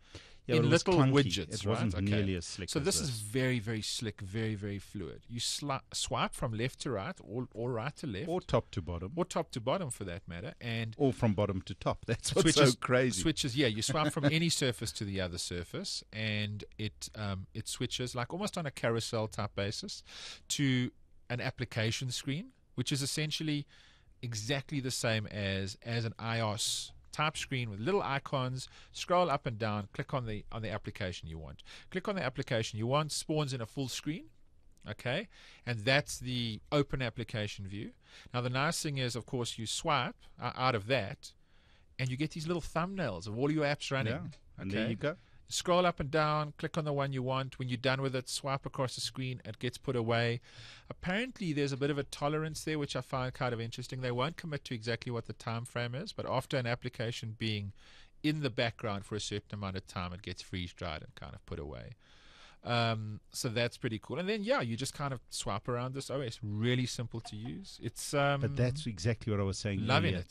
S2: in little widgets.
S4: It wasn't nearly as slick.
S2: So
S4: as
S2: this is very, very slick, very, very fluid. You swipe from left to right or right to left.
S4: Or top to bottom.
S2: Or top to bottom for that matter. And
S4: or from bottom to top. That's what's so crazy.
S2: Switches, yeah. You swipe from any surface to the other surface, and it switches like almost on a carousel type basis to an application screen, which is essentially exactly the same as an iOS type screen with little icons. Scroll up and down, click on the application you want. Click on the application you want, spawns in a full screen. Okay, and that's the open application view. Now the nice thing is, of course, you swipe out of that and you get these little thumbnails of all your apps running.
S4: Yeah, and there you go.
S2: Scroll up and down, click on the one you want. When you're done with it, swipe across the screen, it gets put away. Apparently there's a bit of a tolerance there, which I find kind of interesting. They won't commit to exactly what the time frame is, but after an application being in the background for a certain amount of time, it gets freeze-dried and kind of put away. So that's pretty cool. And then, yeah, you just kind of swipe around this OS. Really simple to use. It's
S4: but that's exactly what I was saying
S2: loving
S4: earlier.
S2: it.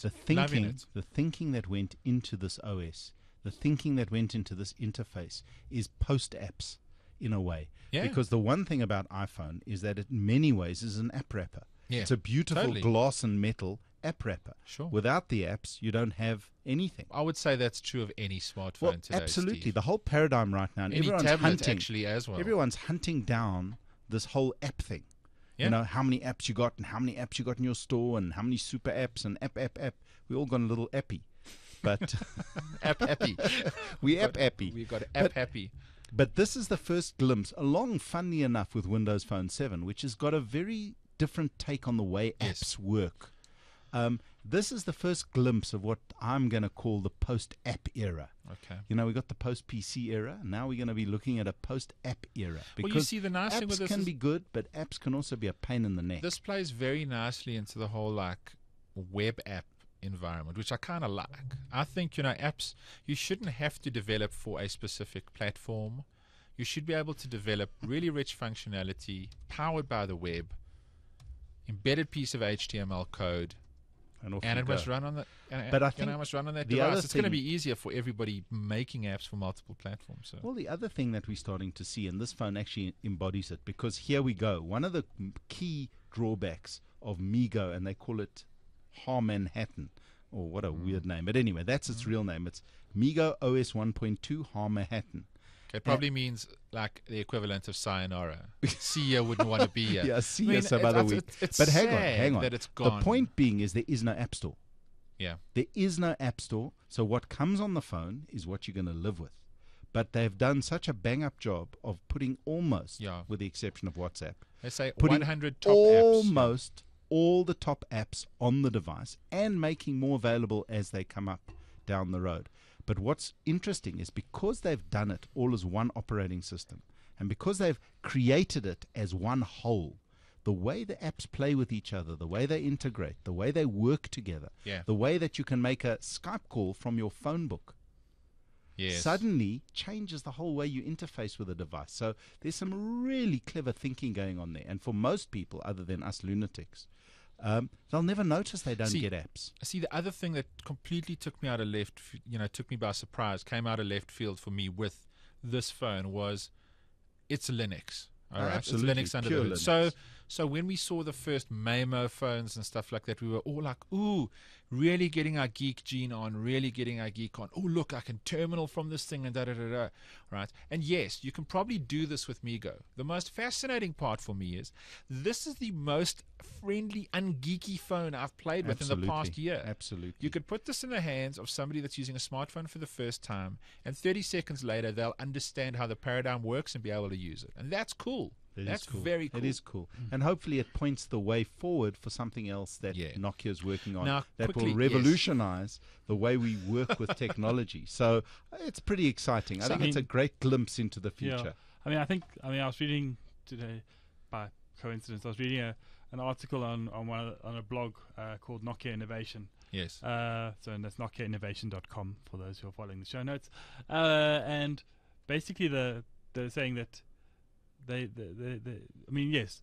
S4: The thinking that went into this OS, the thinking that went into this interface is post-apps in a way.
S2: Yeah.
S4: Because the one thing about iPhone is that it in many ways is an app wrapper.
S2: Yeah,
S4: it's a beautiful
S2: totally.
S4: Glass and metal app wrapper.
S2: Sure.
S4: Without the apps, you don't have anything.
S2: I would say that's true of any smartphone
S4: Well,
S2: today.
S4: absolutely.
S2: Steve.
S4: The whole paradigm right now, and
S2: Any
S4: everyone's
S2: tablet
S4: hunting.
S2: actually as well.
S4: Everyone's hunting down this whole app thing.
S2: Yeah.
S4: You know, how many apps you got and how many apps you got in your store and how many super apps and app. We all got a little appy. But
S2: happy.
S4: We happy.
S2: We got app happy.
S4: But this is the first glimpse, along funnily enough with Windows Phone 7, which has got a very different take on the way apps work. This is the first glimpse of what I'm going to call the post-app era.
S2: Okay.
S4: You know, we got the post-PC era. Now we're going to be looking at a post-app era. Because
S2: well, you see, the nice thing with this
S4: can be good, but apps can also be a pain in the neck.
S2: This plays very nicely into the whole like web app environment, which I kind of like. I think, you know, apps, you shouldn't have to develop for a specific platform. You should be able to develop really rich functionality powered by the web, embedded piece of HTML code, and it must run on that.
S4: But I think
S2: it must run on that device. It's going to be easier for everybody making apps for multiple platforms. So.
S4: Well, the other thing that we're starting to see, and this phone actually embodies it, because here we go. One of the key drawbacks of Meego, and they call it Manhattan. Oh, what a weird name. But anyway, that's its real name. It's Meego OS 1.2 Manhattan.
S2: It probably means like the equivalent of sayonara. Sia wouldn't want to be here.
S4: Yeah, Sia some other week. But hang on.
S2: That it's gone.
S4: The point being is there is no app store.
S2: Yeah.
S4: There is no app store. So what comes on the phone is what you're going to live with. But they've done such a bang-up job of putting almost, with the exception of WhatsApp,
S2: they say
S4: putting
S2: 100 top
S4: almost all the top apps on the device and making more available as they come up down the road. But what's interesting is because they've done it all as one operating system and because they've created it as one whole, the way the apps play with each other, the way they integrate, the way they work together, the way that you can make a Skype call from your phone book, suddenly changes the whole way you interface with a device. So there's some really clever thinking going on there. And for most people, other than us lunatics, they'll never notice they don't get apps.
S2: See, the other thing that completely took me out of took me by surprise, came out of left field for me with this phone was it's Linux. All right,
S4: absolutely.
S2: It's Linux under the hood. So when we saw the first Maimo phones and stuff like that, we were all like, ooh, really getting our geek gene on, really getting our geek on. Oh, look, I can terminal from this thing and da-da-da-da. Right? And yes, you can probably do this with Meego. The most fascinating part for me is this is the most friendly, ungeeky phone I've played with in the past year.
S4: Absolutely.
S2: You could put this in the hands of somebody that's using a smartphone for the first time, and 30 seconds later, they'll understand how the paradigm works and be able to use it. And that's cool. That's
S4: cool.
S2: Very cool.
S4: It is cool. And hopefully it points the way forward for something else that Nokia is working on
S2: now,
S4: that will revolutionize the way we work with technology. So it's pretty exciting. I think it's a great glimpse into the future.
S3: Yeah. I was reading today, by coincidence, I was reading an article on a blog called Nokia Innovation.
S2: Yes.
S3: So that's nokiainnovation.com for those who are following the show notes. And basically they're saying that yes,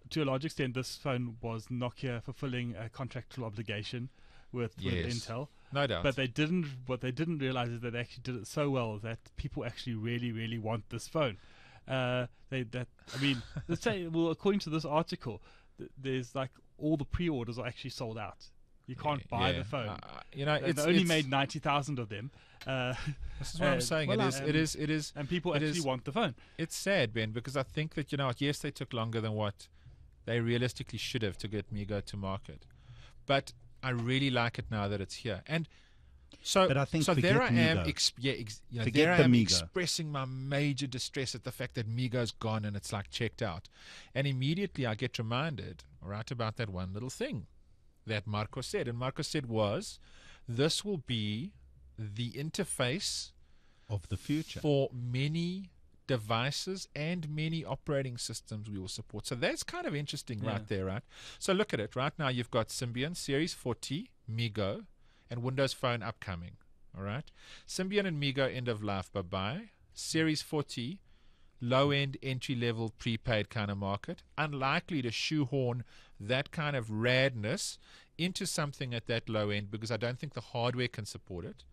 S3: to a large extent, this phone was Nokia fulfilling a contractual obligation with Intel.
S2: No doubt.
S3: But what they didn't realize is that they actually did it so well that people actually really, really want this phone. Let's say, well, according to this article, there's like all the pre-orders are actually sold out. You can't buy the phone. They only made 90,000 of them.
S2: This is what I'm saying. It is,
S3: and people actually want the phone.
S2: It's sad, Ben, because I think that yes, they took longer than what they realistically should have to get Meego to market, but I really like it now that it's here. And so,
S4: but I think
S2: there I am. There I am expressing my major distress at the fact that Meego's gone and it's like checked out, and immediately I get reminded about that one little thing that Marco said. And Marco said this will be the interface
S4: of the future
S2: for many devices and many operating systems we will support. So that's kind of interesting right there, right? So look at it. Right now you've got Symbian, Series 40, Meego, and Windows Phone upcoming. All right? Symbian and Meego end of life, bye-bye. Series 40, low-end, entry-level, prepaid kind of market. Unlikely to shoehorn that kind of radness into something at that low end because I don't think the hardware can support it.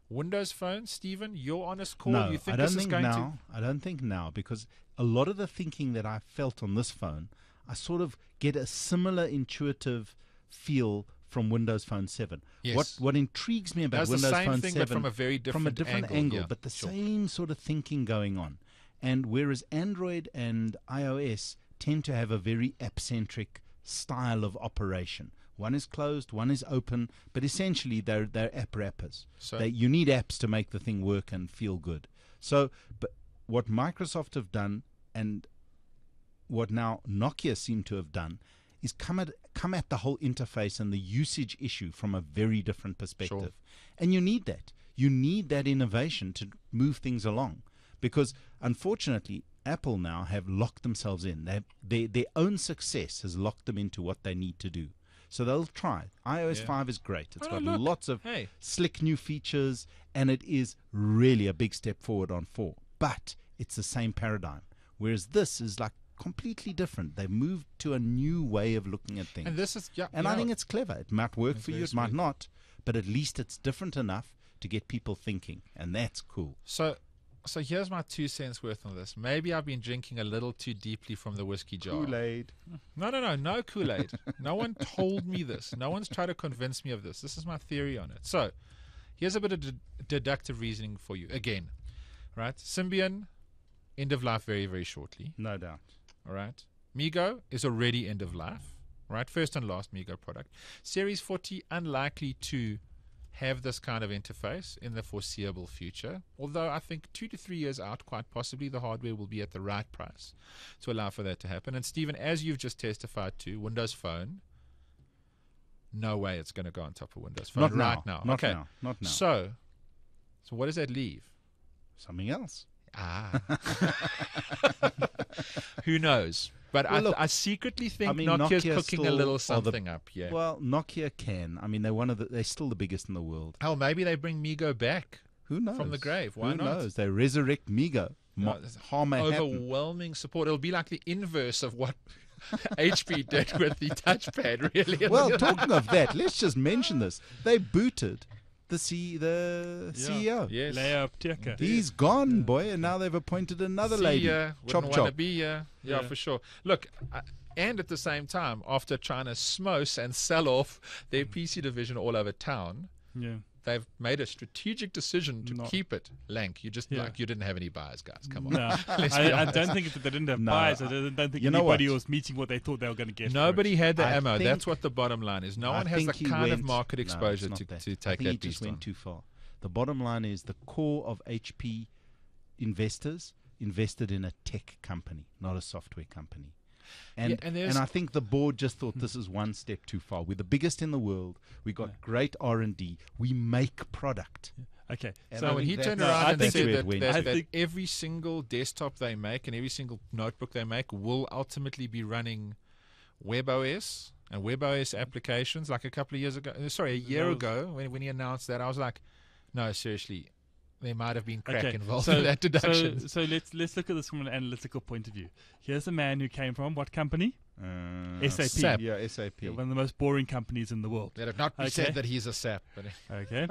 S2: Windows Phone, Stephen, your honest call.
S4: No,
S2: you think
S4: I don't
S2: this
S4: think
S2: is going
S4: now. I don't think now, because a lot of the thinking that I felt on this phone, I sort of get a similar intuitive feel from Windows Phone 7.
S2: Yes.
S4: What intrigues me about Windows Phone 7
S2: but from a very different
S4: angle, but the same sort of thinking going on. And whereas Android and iOS tend to have a very app-centric style of operation. One is closed, one is open, but essentially they're app wrappers.
S2: So
S4: you need apps to make the thing work and feel good. So, but what Microsoft have done and what now Nokia seem to have done is come at the whole interface and the usage issue from a very different perspective.
S2: Sure.
S4: And you need that. You need that innovation to move things along. Because unfortunately, Apple now have locked themselves in. Their own success has locked them into what they need to do. So they'll try. iOS 5 is great. It's got lots of slick new features, and it is really a big step forward on 4. But it's the same paradigm. Whereas this is like completely different. They've moved to a new way of looking at things.
S2: And this is,
S4: I think it's clever. It might work for you, it might not, but at least it's different enough to get people thinking, and that's cool.
S2: So here's my 2 cents worth on this. Maybe I've been drinking a little too deeply from the whiskey jar.
S4: Kool-Aid.
S2: No Kool-Aid. No one told me this. No one's tried to convince me of this. This is my theory on it. So here's a bit of deductive reasoning for you. Again, right? Symbian, end of life very, very shortly.
S4: No doubt.
S2: All right? Meego is already end of life. Right? First and last Meego product. Series 40, unlikely to have this kind of interface in the foreseeable future, although I think 2 to 3 years out, quite possibly the hardware will be at the right price to allow for that to happen. And Stephen, as you've just testified to, Windows Phone, no way it's going to go on top of Windows Phone
S4: now.
S2: Not now. So what does that leave?
S4: Something else.
S2: Who knows? But I secretly think Nokia's cooking a little something up. Yeah.
S4: Well, Nokia can. I mean, they're still the biggest in the world.
S2: Oh, maybe they bring Meego back.
S4: Who knows?
S2: From the grave. Why not?
S4: Who knows? They resurrect Meego. Harm may happen.
S2: Overwhelming support. It'll be like the inverse of what HP did with the touchpad, really.
S4: Well, talking of that, let's just mention this. They booted the CEO.
S2: Yes.
S3: Leia Apteker.
S4: He's gone, boy, and now they've appointed another lady. Chop
S2: Wouldn't
S4: chop.
S2: want to be yeah, for sure. Look, and at the same time, after trying to smose and sell off their PC division all over town,
S3: Yeah.
S2: they've made a strategic decision to keep it. Lank, you didn't have any buyers, guys. Come on.
S3: No, I don't think that they didn't have buyers. I don't think anybody was meeting what they thought they were going to get.
S2: Nobody had the
S4: I
S2: ammo.
S4: think-
S2: That's what the bottom line is. No one has the kind of market exposure
S4: No, it's
S2: to
S4: not that.
S2: take
S4: I think
S2: that
S4: he just
S2: beast
S4: went
S2: on.
S4: too far. The bottom line is the core of HP investors invested in a tech company, not a software company. And,
S2: Yeah, and there's-
S4: I think the board just thought this is one step too far. We're the biggest in the world. We got great R&D. We make product.
S3: Okay.
S4: And
S2: So
S4: I
S2: when
S4: think
S2: he turned
S4: that's-
S2: around
S3: I
S2: and
S3: think
S2: said
S4: where it
S2: that,
S4: went.
S2: that,
S3: I
S2: that
S3: think-
S2: every single desktop they make and every single notebook they make will ultimately be running WebOS and WebOS applications, like a couple of years ago, a year ago, when he announced that, I was like, no, seriously, there might have been crack involved in that deduction.
S3: So let's look at this from an analytical point of view. Here's a man who came from what company? SAP.
S2: SAP.
S4: Yeah, SAP.
S3: One of the most boring companies in the world.
S2: Let it not be said that he's a sap. But
S3: Okay.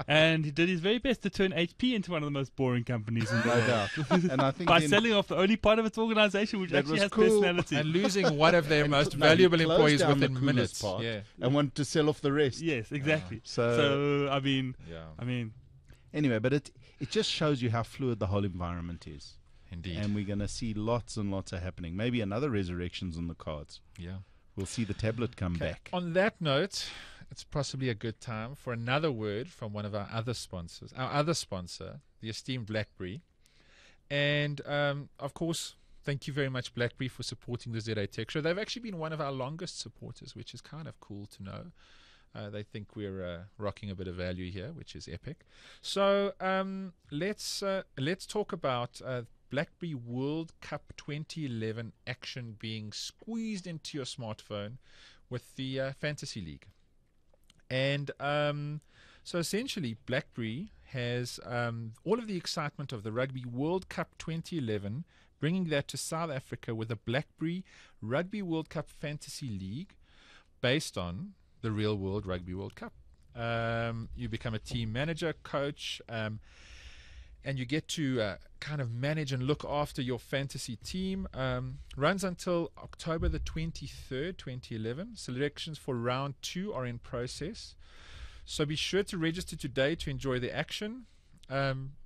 S3: And he did his very best to turn HP into one of the most boring companies in the
S4: No
S3: world.
S4: doubt. And I think
S3: By
S4: then-
S3: selling off the only part of its organization which
S4: That
S3: actually
S4: was
S3: has
S4: cool.
S3: personality.
S2: and losing one of their most
S4: No, he
S2: valuable
S4: closed
S2: employees
S4: down the
S2: within
S4: coolest
S2: minutes.
S4: part
S2: Yeah.
S4: and wanted to sell off the rest.
S3: Yes, exactly.
S4: So-
S3: I mean,
S2: Yeah.
S4: Anyway, but it just shows you how fluid the whole environment is.
S2: Indeed.
S4: And we're going to see lots and lots of happening. Maybe another resurrections on the cards.
S2: Yeah.
S4: We'll see the tablet come
S2: Okay.
S4: back.
S2: On that note, it's possibly a good time for another word from one of our other sponsors, our other sponsor, the esteemed BlackBerry. And, of course, thank you very much, BlackBerry, for supporting the ZA Tech Show. They've actually been one of our longest supporters, which is kind of cool to know. They think we're rocking a bit of value here, which is epic. So let's talk about BlackBerry World Cup 2011 action being squeezed into your smartphone with the Fantasy League. And so essentially, BlackBerry has all of the excitement of the Rugby World Cup 2011, bringing that to South Africa with a BlackBerry Rugby World Cup Fantasy League based on the real world Rugby World Cup. You become a team manager, coach, and you get to kind of manage and look after your fantasy team. Runs until October the 23rd, 2011. Selections for round 2 are in process. So be sure to register today to enjoy the action.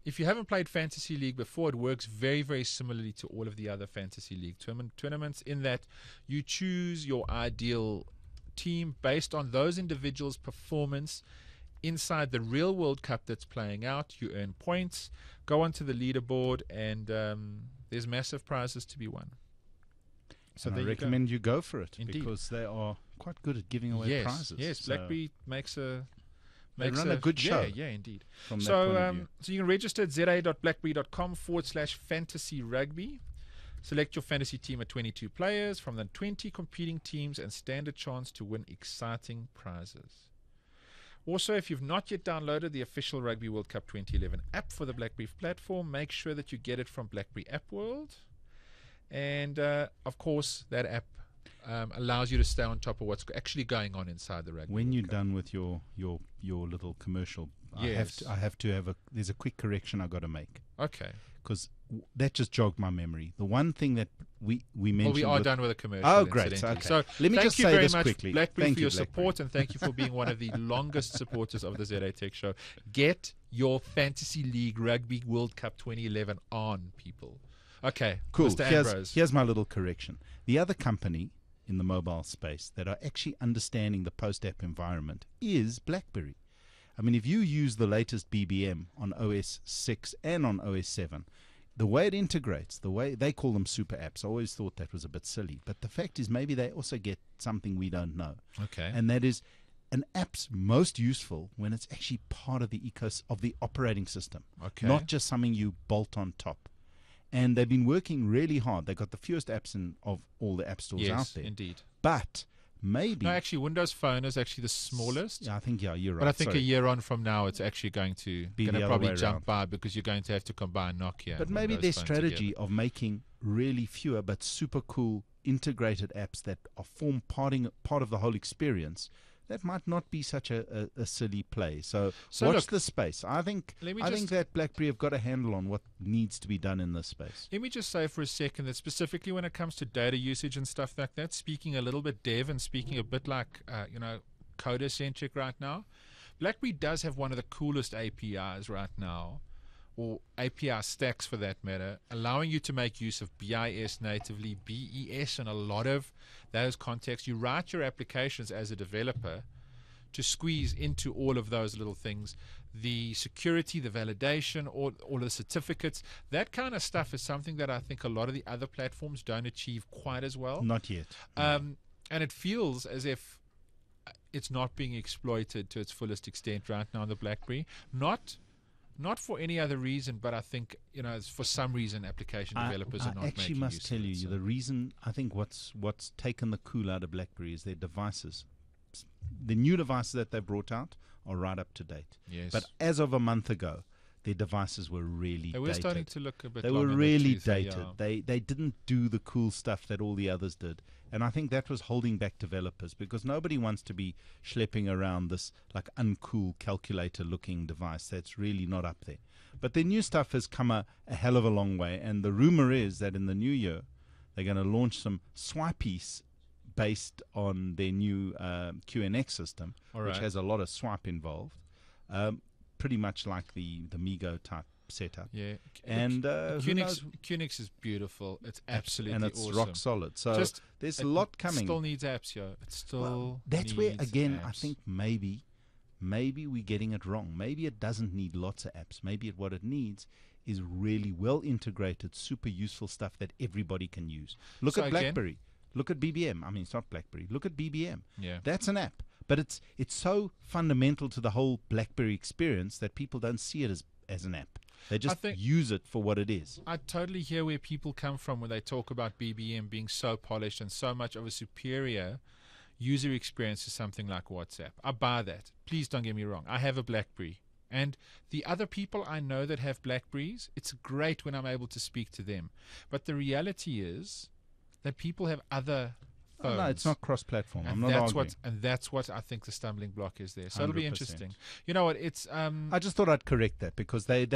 S2: If you haven't played Fantasy League before, it works very, very similarly to all of the other Fantasy League tournaments in that you choose your ideal team based on those individuals' performance inside the real World Cup that's playing out. You earn points, go onto the leaderboard, and there's massive prizes to be won. So
S4: And I
S2: there
S4: recommend you go for it.
S2: Indeed.
S4: Because they are quite good at giving away prizes.
S2: Yes,
S4: So
S2: BlackBerry makes a
S4: they run a good show.
S2: Yeah, indeed.
S4: from that point of view.
S2: So you can register at za.blackberry.com/fantasy rugby. Select your fantasy team of 22 players from the 20 competing teams and stand a chance to win exciting prizes. Also, if you've not yet downloaded the official Rugby World Cup 2011 app for the BlackBerry platform, make sure that you get it from BlackBerry App World. And, of course, that app allows you to stay on top of what's actually going on inside the Rugby
S4: When
S2: World
S4: you're
S2: Cup.
S4: done with your little commercial,
S2: Yes.
S4: I have to have there's a quick correction I got to make.
S2: Okay.
S4: Because that just jogged my memory. The one thing that we mentioned.
S2: Well, we are
S4: with-
S2: done with a commercial.
S4: Oh, great.
S2: incidentally.
S4: Okay.
S2: So
S4: Let me
S2: thank
S4: just
S2: you
S4: say
S2: very
S4: this
S2: much,
S4: quickly.
S2: BlackBerry,
S4: Thank
S2: for
S4: you,
S2: your
S4: BlackBerry.
S2: support, and thank you for being one of the longest supporters of the ZA Tech Show. Get your Fantasy League Rugby World Cup 2011 on, people. Okay,
S4: Cool.
S2: Mr. Ambrose.
S4: Here's my little correction. The other company in the mobile space that are actually understanding the post-app environment is BlackBerry. I mean, if you use the latest BBM on OS 6 and on OS 7, the way it integrates, the way they call them super apps, I always thought that was a bit silly. But the fact is maybe they also get something we don't know.
S2: Okay.
S4: And that is an app's most useful when it's actually part of the of the operating system,
S2: Okay.
S4: not just something you bolt on top. And they've been working really hard. They've got the fewest apps of all the app stores out
S2: Yes,
S4: there.
S2: indeed.
S4: But maybe.
S2: No, actually, Windows Phone is actually the smallest.
S4: Yeah, I think, you're right.
S2: But I think
S4: Sorry.
S2: a year on from now, it's actually going to
S4: Be the other
S2: probably
S4: way
S2: jump
S4: around.
S2: by because you're going to have to combine Nokia.
S4: But
S2: and
S4: maybe
S2: Windows
S4: their
S2: Phone
S4: strategy
S2: together.
S4: of making really fewer but super cool integrated apps that form part of the whole experience, that might not be such a silly play. So watch
S2: look,
S4: the space. I think that BlackBerry have got a handle on what needs to be done in this space.
S2: Let me just say for a second that specifically when it comes to data usage and stuff like that, speaking a little bit dev and speaking a bit like, coder-centric right now, BlackBerry does have one of the coolest APIs right now, or API stacks for that matter, allowing you to make use of BIS natively, BES, and a lot of those contexts. You write your applications as a developer to squeeze into all of those little things. The security, the validation, all of the certificates, that kind of stuff is something that I think a lot of the other platforms don't achieve quite as well.
S4: Not yet.
S2: And it feels as if it's not being exploited to its fullest extent right now on the BlackBerry. Not for any other reason, but I think, for some reason application developers are not making use of it. I actually must tell you,
S4: the reason I think what's taken the cool out of BlackBerry is their devices. The new devices that they brought out are right up to date.
S2: Yes.
S4: But as of a month ago, their devices were really dated.
S2: They were starting to look a bit
S4: They were really dated. They didn't do the cool stuff that all the others did. And I think that was holding back developers because nobody wants to be schlepping around this like uncool calculator-looking device that's really not up there. But their new stuff has come a hell of a long way. And the rumor is that in the new year, they're going to launch some swipeys based on their new QNX system, which has a lot of swipe involved. Pretty much like the Meego type setup.
S2: Yeah.
S4: And
S2: QNX is beautiful. It's absolutely
S4: and it's
S2: awesome.
S4: rock solid. So there's a lot coming.
S2: It still needs apps, yo. It still
S4: that's where again
S2: apps.
S4: I think maybe we're getting it wrong. Maybe it doesn't need lots of apps. Maybe what it needs is really well integrated, super useful stuff that everybody can use. Look at BlackBerry. Look at BBM. I mean, it's not BlackBerry. Look at BBM.
S2: Yeah.
S4: That's an app. But it's so fundamental to the whole BlackBerry experience that people don't see it as an app. They just use it for what it is.
S2: I totally hear where people come from when they talk about BBM being so polished and so much of a superior user experience to something like WhatsApp. I buy that. Please don't get me wrong. I have a BlackBerry. And the other people I know that have BlackBerries, it's great when I'm able to speak to them. But the reality is that people have other phones.
S4: No, it's not cross-platform. I'm not arguing.
S2: And that's what I think the stumbling block is there. So it'll be
S4: 100%.
S2: interesting. You know what? It's
S4: I just thought I'd correct that because they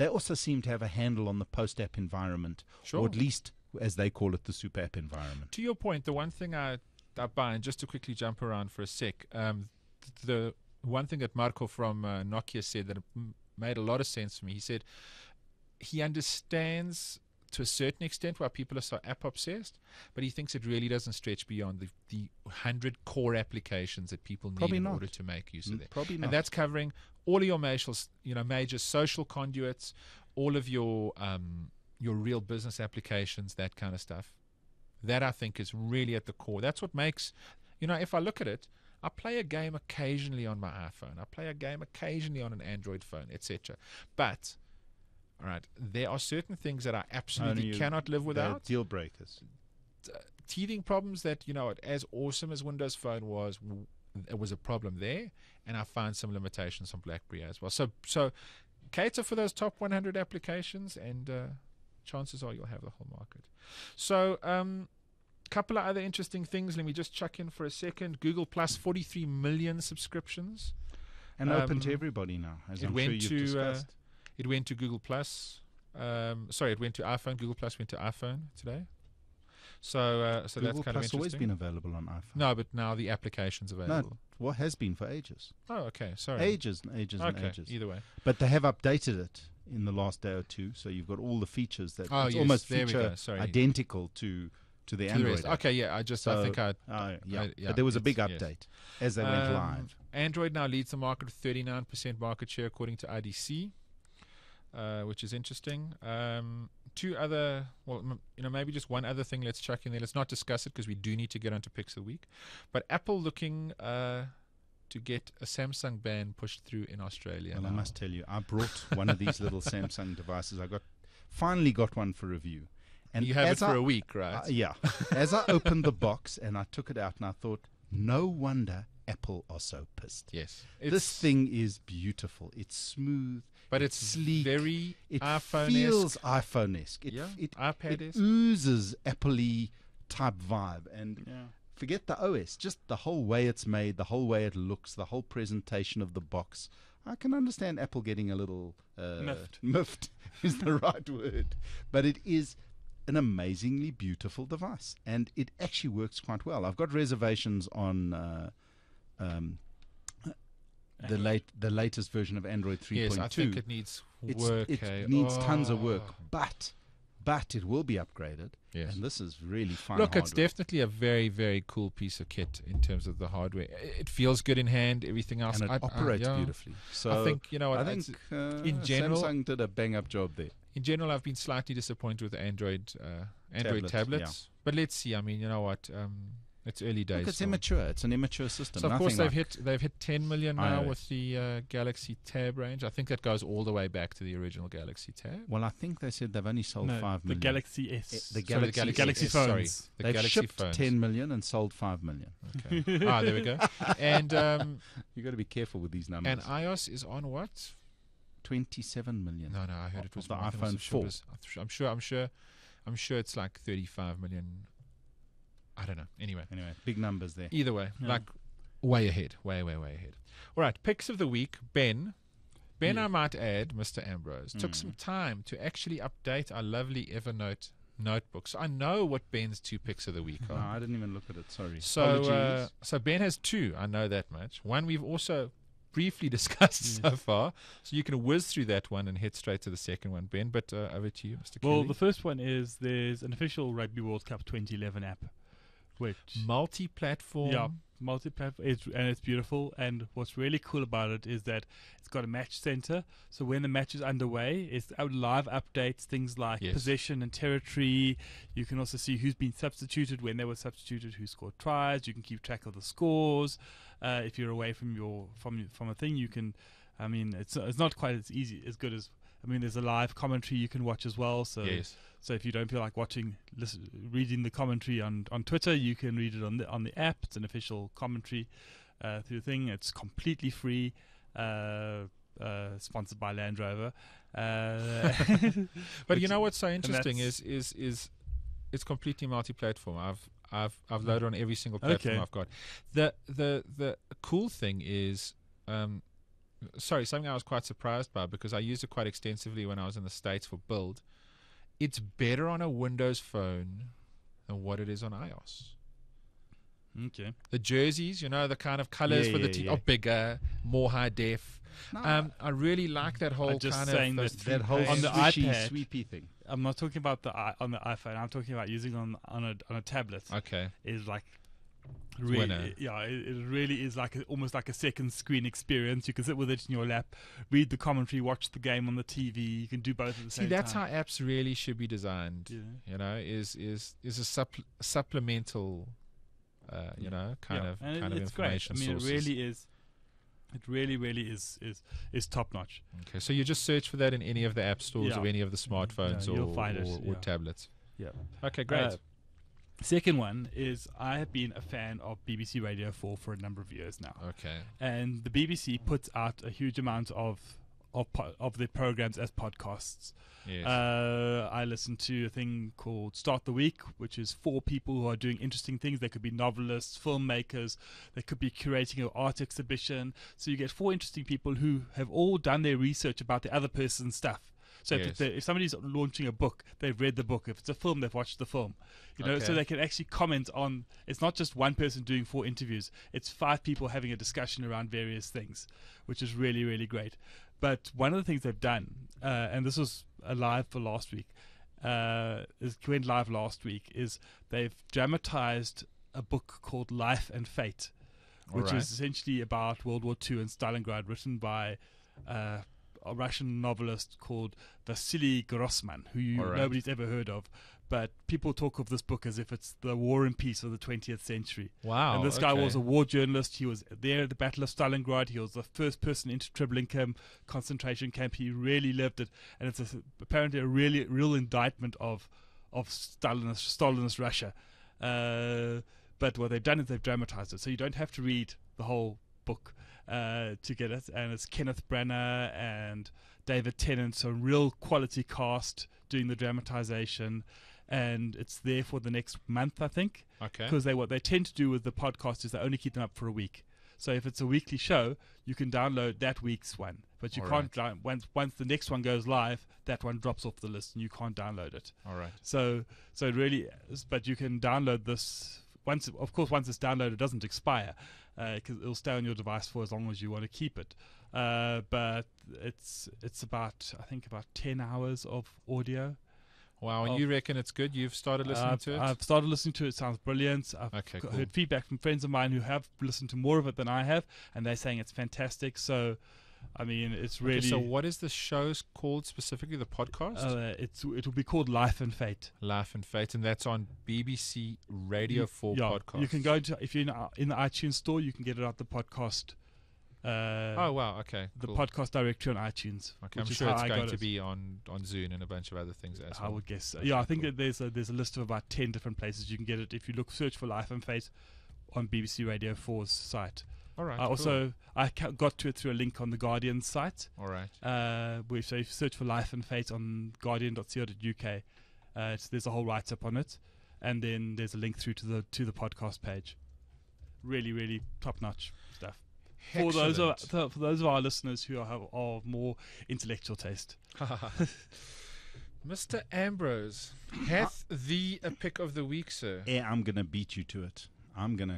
S4: also seem to have a handle on the post-app environment, or at least, as they call it, the super app environment.
S2: To your point, the one thing I buy, and just to quickly jump around for a sec, the one thing that Marco from Nokia said that made a lot of sense for me, he said he understands to a certain extent why people are so app obsessed, but he thinks it really doesn't stretch beyond the 100 core applications that people need in order to make use of it.
S4: Probably not.
S2: And that's covering all of your major social conduits, all of your real business applications, that kind of stuff. That I think is really at the core. That's what makes, if I look at it, I play a game occasionally on my iPhone. I play a game occasionally on an Android phone, etc. But all right, there are certain things that I absolutely cannot live without.
S4: Deal breakers.
S2: Teething problems that, as awesome as Windows Phone was, it was a problem there, and I find some limitations on BlackBerry as well. So cater for those top 100 applications, and chances are you'll have the whole market. So couple of other interesting things. Let me just chuck in for a second. Google Plus, 43 million subscriptions.
S4: And open to everybody now, as I'm sure you've discussed.
S2: It went to Google Plus. It went to iPhone. Google Plus went to iPhone today. So that's kind of interesting. Google Plus
S4: always been available on iPhone.
S2: No, but now the application's available.
S4: No, what has been for ages.
S2: Oh, okay. Sorry.
S4: Ages and ages and ages.
S2: Either way.
S4: But they have updated it in the last day or two, so you've got all the features that it's almost feature identical to the Android.
S2: Okay, yeah.
S4: But there was a big update as they went live.
S2: Android now leads the market with 39% market share according to IDC, which is interesting. Maybe just one other thing let's chuck in there. Let's not discuss it because we do need to get onto Picks of the Week. But Apple looking to get a Samsung ban pushed through in Australia.
S4: Well, I must tell you, I brought one of these little Samsung devices. I finally got one for review. And
S2: you have it for a week, right?
S4: Yeah. As I opened the box and I took it out and I thought, No wonder Apple are so pissed.
S2: Yes.
S4: This thing is beautiful. It's smooth.
S2: But it's
S4: sleek.
S2: very
S4: it
S2: iPhone-esque.
S4: feels iPhone-esque. It
S2: iPad-esque.
S4: oozes Apple-y type vibe. And forget the OS, just the whole way it's made, the whole way it looks, the whole presentation of the box. I can understand Apple getting a little miffed is the right word. But it is an amazingly beautiful device. And it actually works quite well. I've got reservations on the latest version of Android 3.2.
S2: Yes, I think it needs work.
S4: It needs tons of work, but it will be upgraded.
S2: Yes.
S4: And this is really fun.
S2: Look,
S4: hardware.
S2: it's definitely a very, very cool piece of kit in terms of the hardware. It feels good in hand. Everything else,
S4: and it operates beautifully. So
S2: I think
S4: in general, Samsung did a bang up job there.
S2: In general, I've been slightly disappointed with the Android tablets. But let's see. I mean, you know what? It's early days.
S4: Look, it's immature. It's an immature system.
S2: So of course they've hit 10 million now
S4: iOS.
S2: with the Galaxy Tab range. I think that goes all the way back to the original Galaxy Tab.
S4: Well, I think they said they've only sold 5 million.
S3: The Galaxy S.
S4: The
S3: Galaxy
S2: S,
S3: phones.
S2: sorry. The
S4: They've
S2: Galaxy
S4: shipped
S2: phones.
S4: 10 million and sold 5 million.
S2: Okay. There we go. And
S4: You've got to be careful with these numbers.
S2: and iOS is on what?
S4: 27 million.
S2: No, I heard it was
S4: the
S2: more. I think it was
S4: iPhone 4.
S2: I'm sure it's like 35 million. I don't know. Anyway,
S4: Big numbers there.
S2: either way, like way ahead, way ahead. All right, picks of the week. Ben, I might add, Mr. Ambrose, took some time to actually update our lovely Evernote notebook. So I know what Ben's 2 picks of the week are.
S4: No, I didn't even look at it. Sorry.
S2: So Ben has 2. I know that much. One we've also briefly discussed so far. So you can whiz through that one and head straight to the second one, Ben. But over to you, Mr. Kelly.
S3: Well, the first one is there's an official Rugby World Cup 2011 app. Which
S2: multi-platform.
S3: Yeah, multi-platform. It's beautiful. And what's really cool about it is that it's got a match center. So when the match is underway, it's live updates, things like possession and territory. You can also see who's been substituted, when they were substituted, who scored tries. You can keep track of the scores. If you're away from a thing, you can. I mean, it's not quite as good as. I mean, there's a live commentary you can watch as well. So, so if you don't feel like reading the commentary on Twitter, you can read it on the app. It's an official commentary through the thing. It's completely free. Sponsored by Land Rover.
S2: But you know what's so interesting is it's completely multi-platform. I've loaded on every single platform I've got. The cool thing is. Something I was quite surprised by because I used it quite extensively when I was in the States for build. It's better on a Windows phone than what it is on iOS.
S3: Okay.
S2: The jerseys, the kind of colors for the team are bigger, more high def. No. I really like that whole kind of
S3: that whole
S4: on the iPad sweepy thing.
S3: I'm not talking about on the iPhone. I'm talking about using on a tablet.
S2: Okay.
S3: Is like. Really, it really is almost like a second screen experience. You can sit with it in your lap, read the commentary, watch the game on the TV. You can do both at the same time. See,
S2: that's how apps really should be designed. Yeah. Is a supplemental, kind of information
S3: great. I mean,
S2: sources.
S3: It really is top notch.
S2: Okay, so you just search for that in any of the app stores of any of the smartphones or tablets.
S3: Yeah.
S2: Okay, great.
S3: Second one is I have been a fan of BBC Radio 4 for a number of years now.
S2: Okay.
S3: And the BBC puts out a huge amount of their programs as podcasts.
S2: Yes.
S3: I listen to a thing called Start the Week, which is 4 people who are doing interesting things. They could be novelists, filmmakers, they could be curating an art exhibition. So you get 4 interesting people who have all done their research about the other person's stuff. So if somebody's launching a book, they've read the book. If it's a film, they've watched the film. So they can actually comment on. It's not just one person doing 4 interviews. It's 5 people having a discussion around various things, which is really, really great. But one of the things they've done, and this was live for last week, went live last week, is they've dramatized a book called Life and Fate, which is essentially about World War II and Stalingrad, written by a Russian novelist called Vasily Grossman, who nobody's ever heard of. But people talk of this book as if it's the War and Peace of the 20th century.
S2: Wow.
S3: And this guy was a war journalist. He was there at the Battle of Stalingrad. He was the first person into Treblinka concentration camp. He really lived it. And it's apparently a real indictment of Stalinist Russia. But But what they've done is they've dramatized it, so you don't have to read the whole book to get it. And it's Kenneth Branagh and David Tennant, so real quality cast doing the dramatization. And it's there for the next month, I think.
S2: Okay.
S3: Because what they tend to do with the podcast is they only keep them up for a week. So if it's a weekly show, you can download that week's one, but you can't. Once the next one goes live, that one drops off the list, and you can't download it.
S2: All right.
S3: So it really, but you can download this once. Of course, once it's downloaded, it doesn't expire because it'll stay on your device for as long as you want to keep it. But it's about, I think, about 10 hours of audio.
S2: Wow, and you reckon it's good? You've started listening to it?
S3: I've started listening to it. It sounds brilliant. I've heard feedback from friends of mine who have listened to more of it than I have, and they're saying it's fantastic. So, I mean, it's really...
S2: So what is the show called specifically, the podcast?
S3: It will be called Life and Fate.
S2: Life and Fate, and that's on BBC Radio 4 podcast.
S3: You can go to, if you're in the iTunes store, you can get it out the podcast.
S2: Oh wow! Okay,
S3: the podcast directory on iTunes.
S2: Okay, I'm sure it's going to be on Zune and a bunch of other things as well.
S3: I would guess. Yeah, I think that there's a list of about 10 different places you can get it. If you search for Life and Fate on BBC Radio 4's site.
S2: All right.
S3: I got to it through a link on the Guardian's site.
S2: All right.
S3: So if you search for Life and Fate on guardian.co.uk, there's a whole write-up on it, and then there's a link through to the podcast page. Really, really top-notch stuff. For those of our listeners who have more intellectual taste.
S2: Mr. Ambrose, hath thee a pick of the week, sir?
S4: Yeah, I'm going to beat you to it. I'm going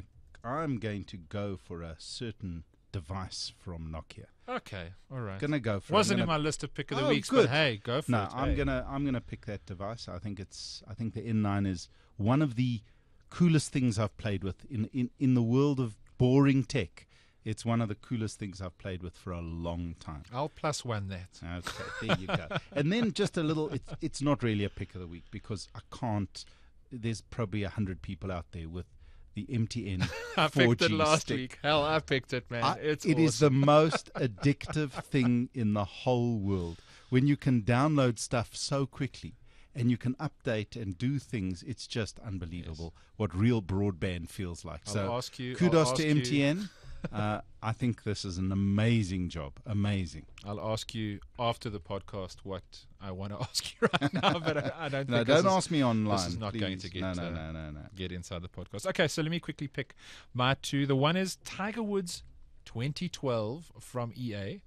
S4: to go for a certain device from Nokia.
S2: Okay, all right.
S4: Gonna go for.
S2: Wasn't in my list of pick of the weeks,
S4: good.
S2: But hey, go for it.
S4: No, I'm gonna pick that device. I think the N9 is one of the coolest things I've played with in the world of boring tech. It's one of the coolest things I've played with for a long time.
S2: I'll +1 that.
S4: Okay, there you go. And then just a little, it's not really a pick of the week because I can't, there's probably 100 people out there with the MTN 4G
S2: I picked it last
S4: stick.
S2: week. Hell, I picked it, man. It
S4: awesome. Is the most addictive thing in the whole world. When you can download stuff so quickly and you can update and do things, it's just unbelievable what real broadband feels like. Kudos to MTN. I think this is an amazing job. Amazing.
S2: I'll ask you after the podcast what I want to ask you right now, but I don't think
S4: No, don't ask me online.
S2: This is not
S4: please.
S2: going to get
S4: no.
S2: Get inside the podcast. Okay, so let me quickly pick my two. The one is Tiger Woods 2012 from EA.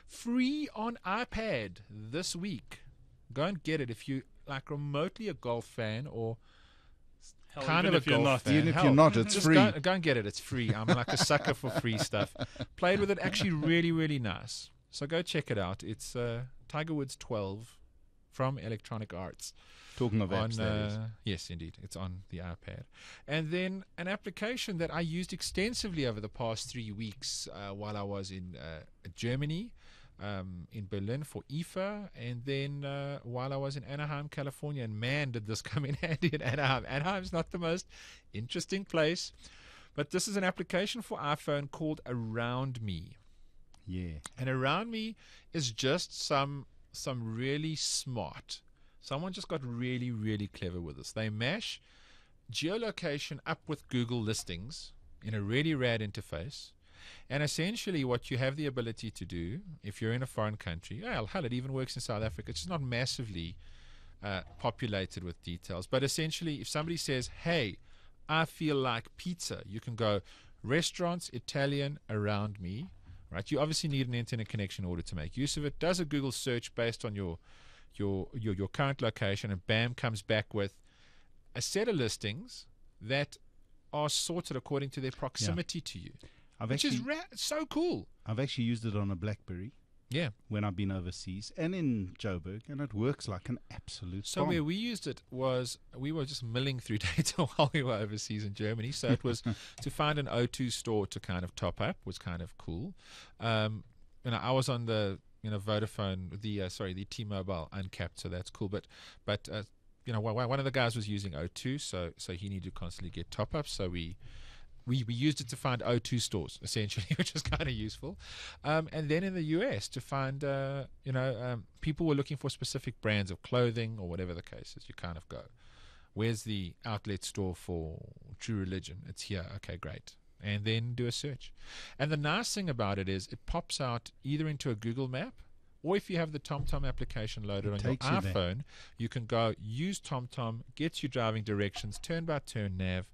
S2: Free on iPad this week. Go and get it if you like remotely a golf fan or kind of a golf fan.
S4: Even if you're not, it's free.
S2: Go and get it. It's free. I'm like a sucker for free stuff. Played with it, actually really, really nice. So go check it out. It's Tiger Woods 12 from Electronic Arts.
S4: Talking of apps, that is.
S2: Yes, indeed. It's on the iPad. And then an application that I used extensively over the past 3 weeks while I was in Germany, in Berlin for IFA, and then while I was in Anaheim, California. And man, did this come in handy in Anaheim. Anaheim's not the most interesting place, but this is an application for iPhone called Around Me.
S4: Yeah.
S2: And Around Me is just some really smart. Someone just got really, really clever with this. They mash geolocation up with Google listings in a really rad interface. And essentially what you have the ability to do, if you're in a foreign country, hell, it even works in South Africa. It's just not massively populated with details. But essentially, if somebody says, hey, I feel like pizza, you can go, restaurants, Italian, Around Me. Right? You obviously need an internet connection in order to make use of it. Does a Google search based on your current location, and bam, comes back with a set of listings that are sorted according to their proximity to you. Which is so cool.
S4: I've actually used it on a BlackBerry.
S2: Yeah.
S4: When I've been overseas and in Joburg, and it works like an absolute
S2: So
S4: bomb.
S2: where we used it was we were just milling through data while we were overseas in Germany. So it was to find an O2 store to kind of top up was kind of cool. I was on the Vodafone, the T-Mobile uncapped, so that's cool. But one of the guys was using O2, so he needed to constantly get top ups. So we used it to find O2 stores, essentially, which is kind of useful. And then in the US to find, people were looking for specific brands of clothing or whatever the case is. You kind of go, Where's the outlet store for True Religion? It's here. Okay, great. And then do a search. And the nice thing about it is it pops out either into a Google map, or if you have the TomTom application loaded on your iPhone, you can go use TomTom, gets you driving directions, turn-by-turn nav.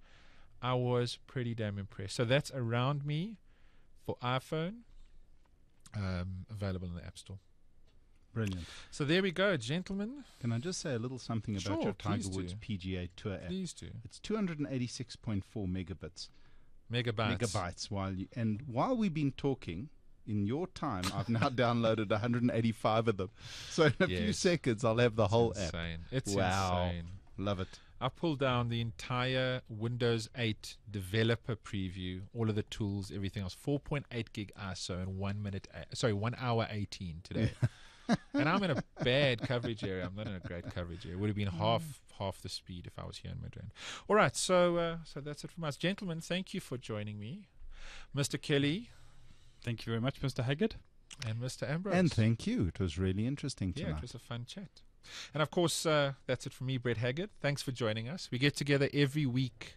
S2: I was pretty damn impressed. So that's Around Me for iPhone, available in the App Store.
S4: Brilliant.
S2: So there we go, gentlemen.
S4: Can I just say a little something about your Tiger Woods PGA Tour app?
S2: Please do.
S4: It's 286.4 megabytes. While we've been talking, in your time, I've now downloaded 185 of them. So in a few seconds, I'll have the whole app.
S2: It's insane.
S4: Love it.
S2: I pulled down the entire Windows 8 developer preview, all of the tools, everything else. 4.8 gig ISO in 1 hour 18 today. And I'm in a bad coverage area. I'm not in a great coverage area. It would have been half the speed if I was here in Midrand. All right, so that's it from us. Gentlemen, thank you for joining me. Mr. Kelly.
S3: Thank you very much, Mr. Haggard.
S2: And Mr. Ambrose.
S4: And thank you. It was really interesting tonight.
S2: Yeah, it was a fun chat. And of course, that's it from me, Brett Haggard. Thanks for joining us. We get together every week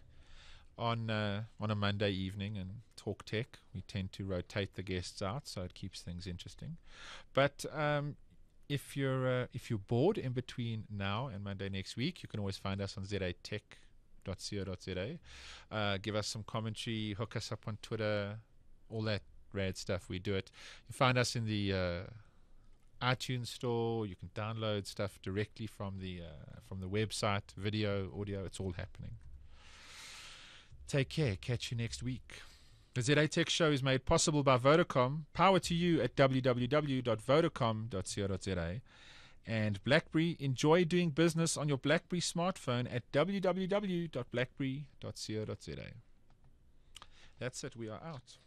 S2: on a Monday evening and talk tech. We tend to rotate the guests out, so it keeps things interesting. But if you're bored in between now and Monday next week, you can always find us on zatech.co.za. Give us some commentary, hook us up on Twitter, all that rad stuff. We do it. You find us in the iTunes store. You can download stuff directly from the website, video, audio. It's all happening. Take care. Catch you next week. The ZA Tech Show is made possible by Vodacom. Power to you at www.vodacom.co.za. And BlackBerry, enjoy doing business on your BlackBerry smartphone at www.blackberry.co.za. That's it. We are out.